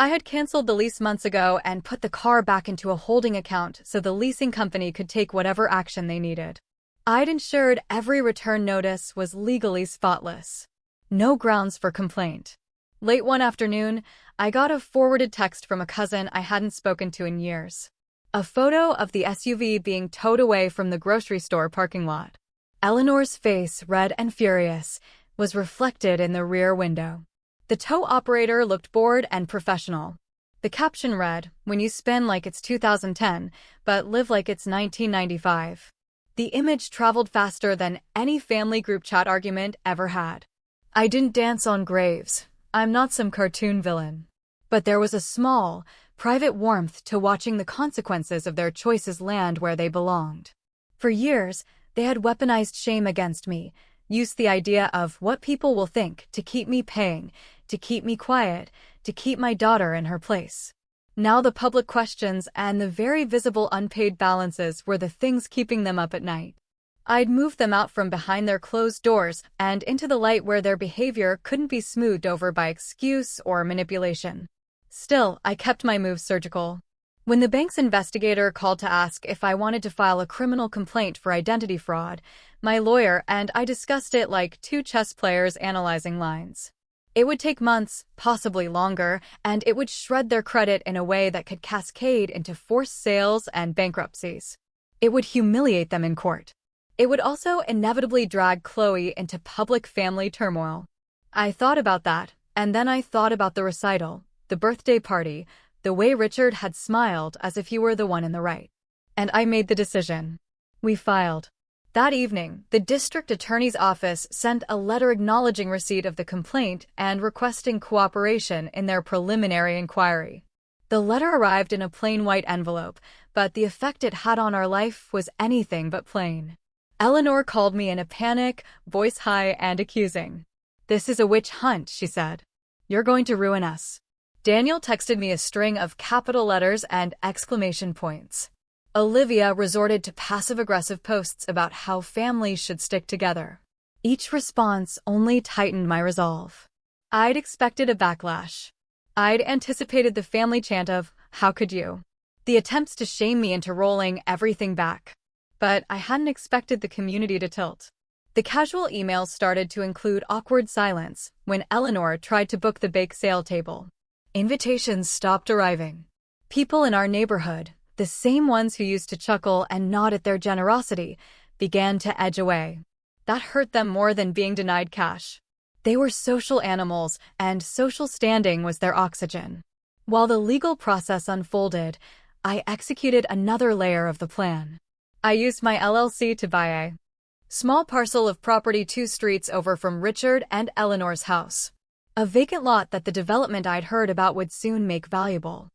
I had canceled the lease months ago and put the car back into a holding account so the leasing company could take whatever action they needed. I'd ensured every return notice was legally spotless. No grounds for complaint. Late one afternoon, I got a forwarded text from a cousin I hadn't spoken to in years. A photo of the SUV being towed away from the grocery store parking lot. Eleanor's face, red and furious, was reflected in the rear window. The tow operator looked bored and professional. The caption read, "When you spin like it's 2010, but live like it's 1995. The image traveled faster than any family group chat argument ever had. I didn't dance on graves. I'm not some cartoon villain. But there was a small, private warmth to watching the consequences of their choices land where they belonged. For years, they had weaponized shame against me, used the idea of what people will think to keep me paying, to keep me quiet, to keep my daughter in her place. Now the public questions and the very visible unpaid balances were the things keeping them up at night. I'd moved them out from behind their closed doors and into the light where their behavior couldn't be smoothed over by excuse or manipulation. Still, I kept my moves surgical. When the bank's investigator called to ask if I wanted to file a criminal complaint for identity fraud, my lawyer and I discussed it like two chess players analyzing lines. It would take months, possibly longer, and it would shred their credit in a way that could cascade into forced sales and bankruptcies. It would humiliate them in court. It would also inevitably drag Chloe into public family turmoil. I thought about that, and then I thought about the recital, the birthday party, the way Richard had smiled as if he were the one in the right. And I made the decision. We filed. That evening, the district attorney's office sent a letter acknowledging receipt of the complaint and requesting cooperation in their preliminary inquiry. The letter arrived in a plain white envelope, but the effect it had on our life was anything but plain. Eleanor called me in a panic, voice high and accusing. "This is a witch hunt," she said. "You're going to ruin us." Daniel texted me a string of capital letters and exclamation points. Olivia resorted to passive-aggressive posts about how families should stick together. Each response only tightened my resolve. I'd expected a backlash. I'd anticipated the family chant of, "How could you?" The attempts to shame me into rolling everything back. But I hadn't expected the community to tilt. The casual emails started to include awkward silence when Eleanor tried to book the bake sale table. Invitations stopped arriving. People in our neighborhood, the same ones who used to chuckle and nod at their generosity, began to edge away. That hurt them more than being denied cash. They were social animals, and social standing was their oxygen. While the legal process unfolded, I executed another layer of the plan. I used my LLC to buy a small parcel of property 2 streets over from Richard and Eleanor's house. A vacant lot that the development I'd heard about would soon make valuable.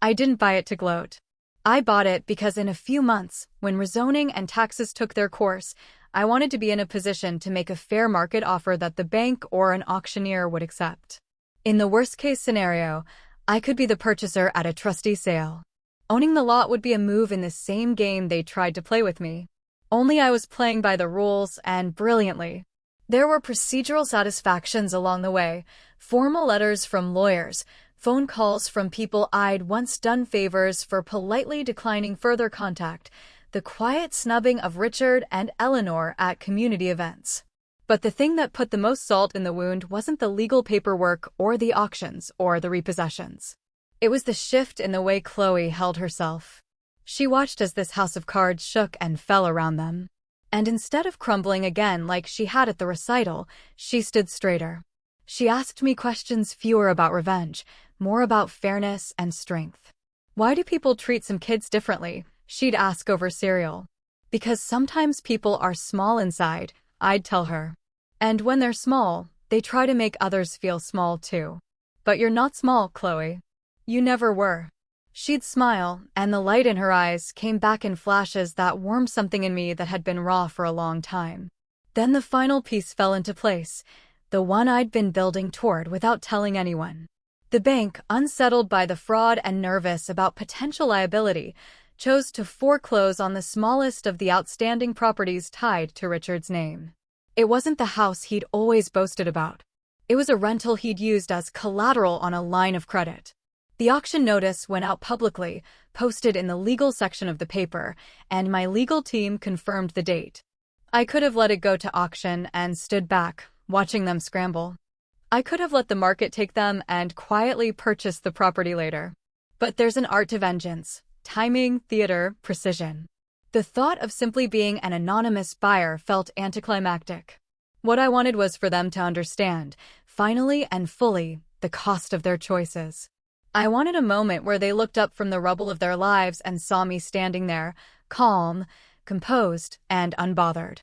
I didn't buy it to gloat. I bought it because in a few months, when rezoning and taxes took their course, I wanted to be in a position to make a fair market offer that the bank or an auctioneer would accept. In the worst-case scenario, I could be the purchaser at a trustee sale. Owning the lot would be a move in the same game they tried to play with me. Only I was playing by the rules, and brilliantly. There were procedural satisfactions along the way, formal letters from lawyers, phone calls from people I'd once done favors for politely declining further contact, the quiet snubbing of Richard and Eleanor at community events. But the thing that put the most salt in the wound wasn't the legal paperwork or the auctions or the repossessions. It was the shift in the way Chloe held herself. She watched as this house of cards shook and fell around them. And instead of crumbling again like she had at the recital, she stood straighter. She asked me questions fewer about revenge, more about fairness and strength. Why do people treat some kids differently? She'd ask over cereal. Because sometimes people are small inside, I'd tell her. And when they're small, they try to make others feel small too. But you're not small, Chloe. You never were. She'd smile, and the light in her eyes came back in flashes that warmed something in me that had been raw for a long time. Then the final piece fell into place, the one I'd been building toward without telling anyone. The bank, unsettled by the fraud and nervous about potential liability, chose to foreclose on the smallest of the outstanding properties tied to Richard's name. It wasn't the house he'd always boasted about. It was a rental he'd used as collateral on a line of credit. The auction notice went out publicly, posted in the legal section of the paper, and my legal team confirmed the date. I could have let it go to auction and stood back, watching them scramble. I could have let the market take them and quietly purchased the property later. But there's an art to vengeance: timing, theater, precision. The thought of simply being an anonymous buyer felt anticlimactic. What I wanted was for them to understand, finally and fully, the cost of their choices. I wanted a moment where they looked up from the rubble of their lives and saw me standing there, calm, composed, and unbothered.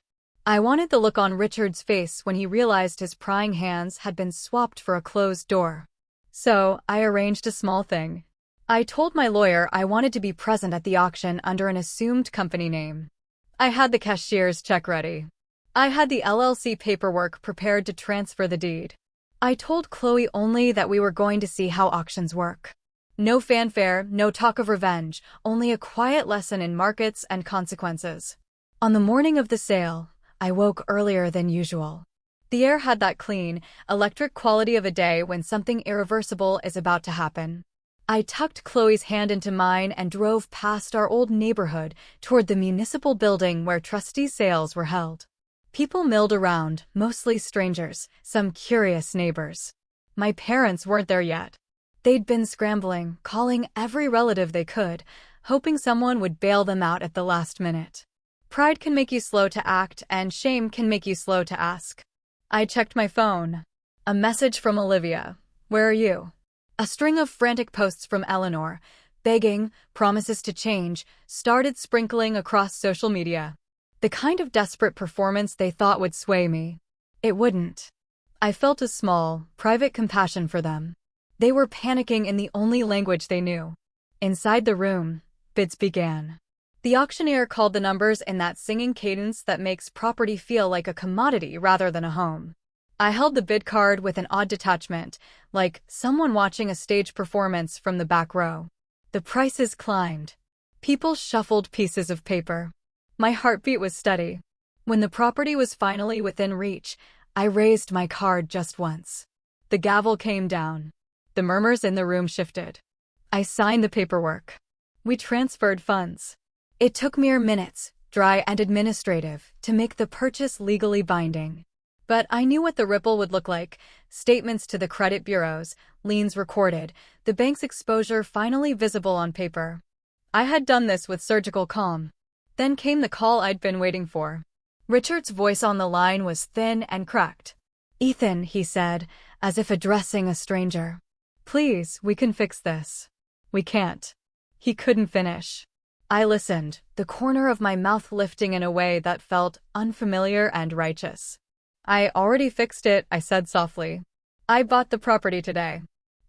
I wanted the look on Richard's face when he realized his prying hands had been swapped for a closed door. So, I arranged a small thing. I told my lawyer I wanted to be present at the auction under an assumed company name. I had the cashier's check ready. I had the LLC paperwork prepared to transfer the deed. I told Chloe only that we were going to see how auctions work. No fanfare, no talk of revenge, only a quiet lesson in markets and consequences. On the morning of the sale, I woke earlier than usual. The air had that clean, electric quality of a day when something irreversible is about to happen. I tucked Chloe's hand into mine and drove past our old neighborhood toward the municipal building where trustee sales were held. People milled around, mostly strangers, some curious neighbors. My parents weren't there yet. They'd been scrambling, calling every relative they could, hoping someone would bail them out at the last minute. Pride can make you slow to act, and shame can make you slow to ask. I checked my phone. A message from Olivia. "Where are you?" A string of frantic posts from Eleanor, begging, promises to change, started sprinkling across social media. The kind of desperate performance they thought would sway me. It wouldn't. I felt a small, private compassion for them. They were panicking in the only language they knew. Inside the room, bids began. The auctioneer called the numbers in that singing cadence that makes property feel like a commodity rather than a home. I held the bid card with an odd detachment, like someone watching a stage performance from the back row. The prices climbed. People shuffled pieces of paper. My heartbeat was steady. When the property was finally within reach, I raised my card just once. The gavel came down. The murmurs in the room shifted. I signed the paperwork. We transferred funds. It took mere minutes, dry and administrative, to make the purchase legally binding. But I knew what the ripple would look like: statements to the credit bureaus, liens recorded, the bank's exposure finally visible on paper. I had done this with surgical calm. Then came the call I'd been waiting for. Richard's voice on the line was thin and cracked. "Ethan," he said, as if addressing a stranger. "Please, we can fix this." "We can't." He couldn't finish. I listened, the corner of my mouth lifting in a way that felt unfamiliar and righteous. "I already fixed it," I said softly. "I bought the property today."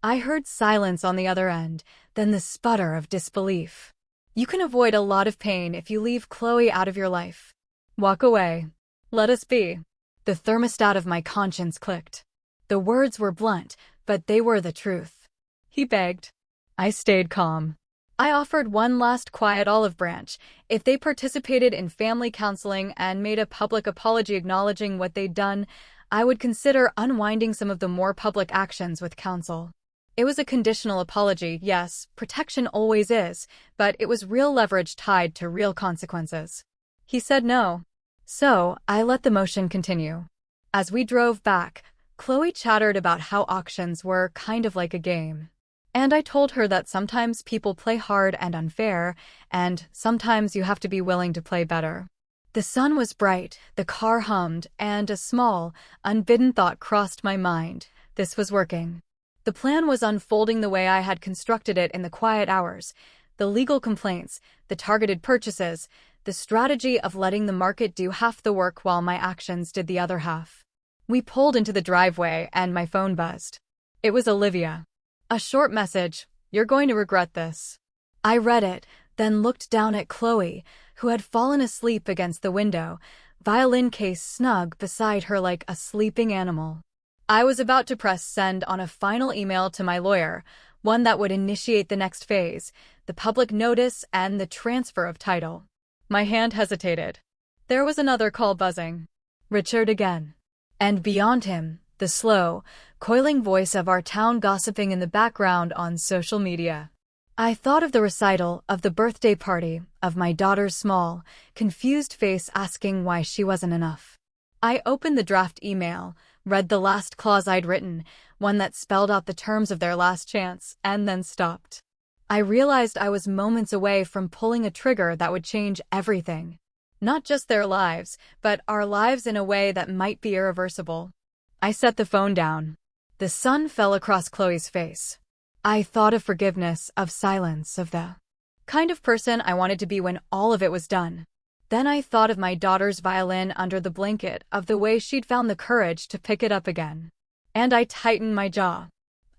I heard silence on the other end, then the sputter of disbelief. "You can avoid a lot of pain if you leave Chloe out of your life. Walk away. Let us be." The thermostat of my conscience clicked. The words were blunt, but they were the truth. He begged. I stayed calm. I offered one last quiet olive branch. If they participated in family counseling and made a public apology acknowledging what they'd done, I would consider unwinding some of the more public actions with counsel. It was a conditional apology, yes, protection always is, but it was real leverage tied to real consequences. He said no. So, I let the motion continue. As we drove back, Chloe chattered about how auctions were kind of like a game. And I told her that sometimes people play hard and unfair, and sometimes you have to be willing to play better. The sun was bright, the car hummed, and a small, unbidden thought crossed my mind. This was working. The plan was unfolding the way I had constructed it in the quiet hours. The legal complaints, the targeted purchases, the strategy of letting the market do half the work while my actions did the other half. We pulled into the driveway and my phone buzzed. It was Olivia. A short message, "You're going to regret this." I read it, then looked down at Chloe, who had fallen asleep against the window, violin case snug beside her like a sleeping animal. I was about to press send on a final email to my lawyer, one that would initiate the next phase, the public notice and the transfer of title. My hand hesitated. There was another call buzzing. Richard again. And beyond him, the slow, coiling voice of our town gossiping in the background on social media. I thought of the recital, of the birthday party, of my daughter's small, confused face asking why she wasn't enough. I opened the draft email, read the last clause I'd written, one that spelled out the terms of their last chance, and then stopped. I realized I was moments away from pulling a trigger that would change everything. Not just their lives, but our lives in a way that might be irreversible. I set the phone down. The sun fell across Chloe's face. I thought of forgiveness, of silence, of the kind of person I wanted to be when all of it was done. Then I thought of my daughter's violin under the blanket, of the way she'd found the courage to pick it up again. And I tightened my jaw.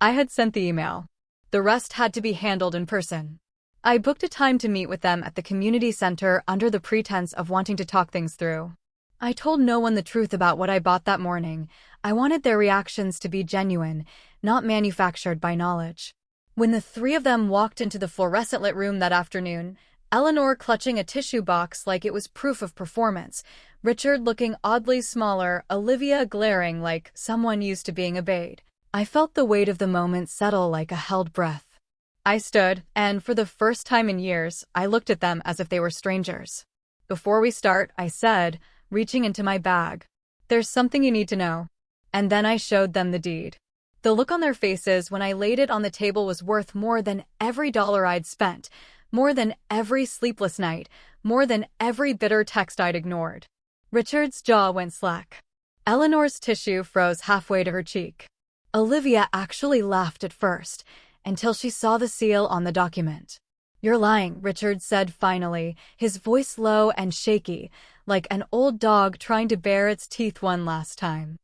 I had sent the email. The rest had to be handled in person. I booked a time to meet with them at the community center under the pretense of wanting to talk things through. I told no one the truth about what I bought that morning. I wanted their reactions to be genuine, not manufactured by knowledge. When the three of them walked into the fluorescent-lit room that afternoon, Eleanor clutching a tissue box like it was proof of performance, Richard looking oddly smaller, Olivia glaring like someone used to being obeyed, I felt the weight of the moment settle like a held breath. I stood, and for the first time in years, I looked at them as if they were strangers. "Before we start," I said, reaching into my bag, "there's something you need to know." And then I showed them the deed. The look on their faces when I laid it on the table was worth more than every dollar I'd spent, more than every sleepless night, more than every bitter text I'd ignored. Richard's jaw went slack. Eleanor's tissue froze halfway to her cheek. Olivia actually laughed at first, until she saw the seal on the document. "You're lying," Richard said finally, his voice low and shaky, like an old dog trying to bare its teeth one last time.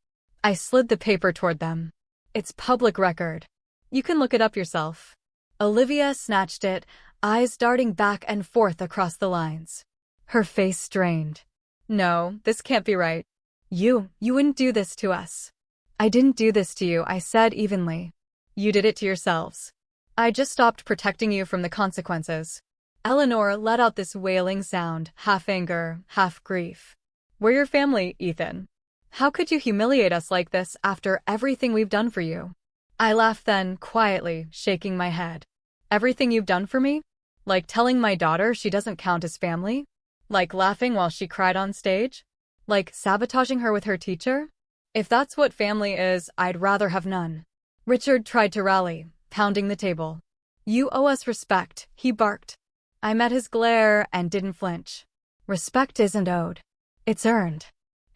I slid the paper toward them. "It's public record. You can look it up yourself." Olivia snatched it, eyes darting back and forth across the lines. Her face strained. "No, this can't be right. You wouldn't do this to us." "I didn't do this to you," I said evenly. "You did it to yourselves. I just stopped protecting you from the consequences." Eleanor let out this wailing sound, half anger, half grief. "We're your family, Ethan. How could you humiliate us like this after everything we've done for you?" I laughed then, quietly, shaking my head. "Everything you've done for me? Like telling my daughter she doesn't count as family? Like laughing while she cried on stage? Like sabotaging her with her teacher? If that's what family is, I'd rather have none." Richard tried to rally, pounding the table. "You owe us respect," he barked. I met his glare and didn't flinch. "Respect isn't owed. It's earned.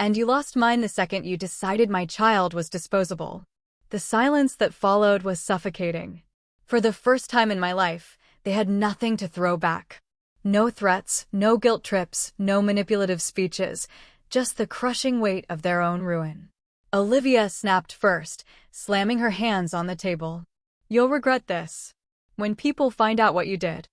And you lost mine the second you decided my child was disposable." The silence that followed was suffocating. For the first time in my life, they had nothing to throw back. No threats, no guilt trips, no manipulative speeches, just the crushing weight of their own ruin. Olivia snapped first, slamming her hands on the table. "You'll regret this. When people find out what you did."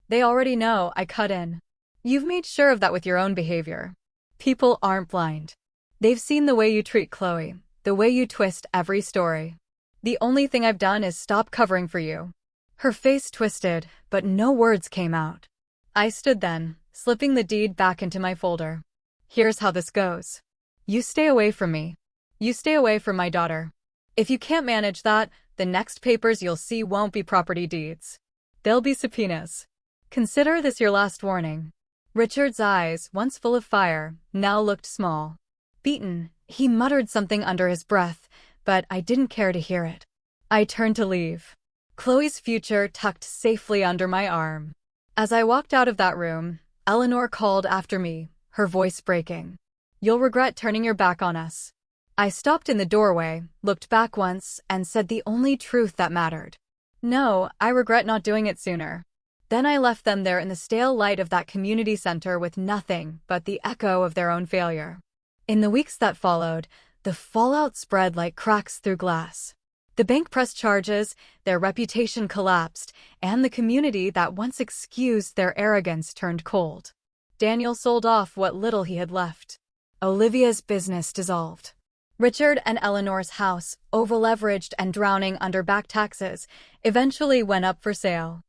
"They already know," I cut in. "You've made sure of that with your own behavior. People aren't blind. They've seen the way you treat Chloe, the way you twist every story. The only thing I've done is stop covering for you." Her face twisted, but no words came out. I stood then, slipping the deed back into my folder. "Here's how this goes. You stay away from me. You stay away from my daughter. If you can't manage that, the next papers you'll see won't be property deeds. They'll be subpoenas. Consider this your last warning." Richard's eyes, once full of fire, now looked small. Beaten, he muttered something under his breath, but I didn't care to hear it. I turned to leave. Chloe's future tucked safely under my arm. As I walked out of that room, Eleanor called after me, her voice breaking. "You'll regret turning your back on us." I stopped in the doorway, looked back once, and said the only truth that mattered. "No, I regret not doing it sooner." Then I left them there in the stale light of that community center with nothing but the echo of their own failure. In the weeks that followed, the fallout spread like cracks through glass. The bank pressed charges, their reputation collapsed, and the community that once excused their arrogance turned cold. Daniel sold off what little he had left. Olivia's business dissolved. Richard and Eleanor's house, overleveraged and drowning under back taxes, eventually went up for sale.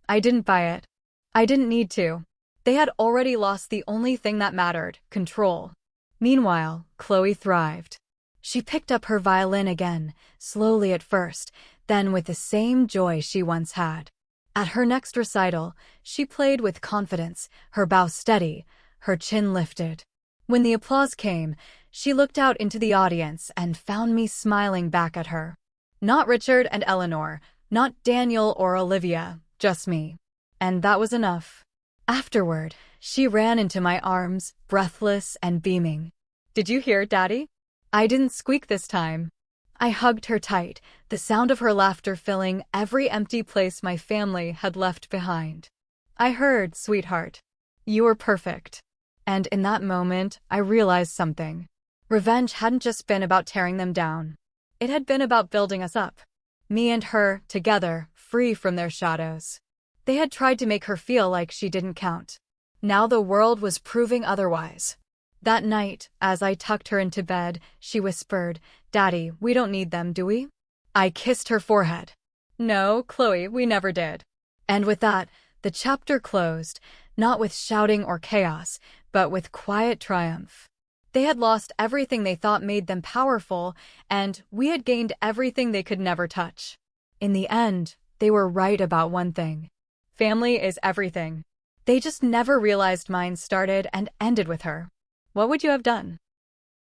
I didn't buy it. I didn't need to. They had already lost the only thing that mattered, control. Meanwhile, Chloe thrived. She picked up her violin again, slowly at first, then with the same joy she once had. At her next recital, she played with confidence, her bow steady, her chin lifted. When the applause came, she looked out into the audience and found me smiling back at her. Not Richard and Eleanor, not Daniel or Olivia, just me. And that was enough. Afterward, she ran into my arms, breathless and beaming. "Did you hear, Daddy? I didn't squeak this time." I hugged her tight, the sound of her laughter filling every empty place my family had left behind. "I heard, sweetheart. You were perfect." And in that moment, I realized something. Revenge hadn't just been about tearing them down. It had been about building us up. Me and her, together, free from their shadows. They had tried to make her feel like she didn't count. Now the world was proving otherwise. That night, as I tucked her into bed, she whispered, "Daddy, we don't need them, do we?" I kissed her forehead. "No, Chloe, we never did." And with that, the chapter closed, not with shouting or chaos, but with quiet triumph. They had lost everything they thought made them powerful, and we had gained everything they could never touch. In the end, they were right about one thing. Family is everything. They just never realized mine started and ended with her. What would you have done?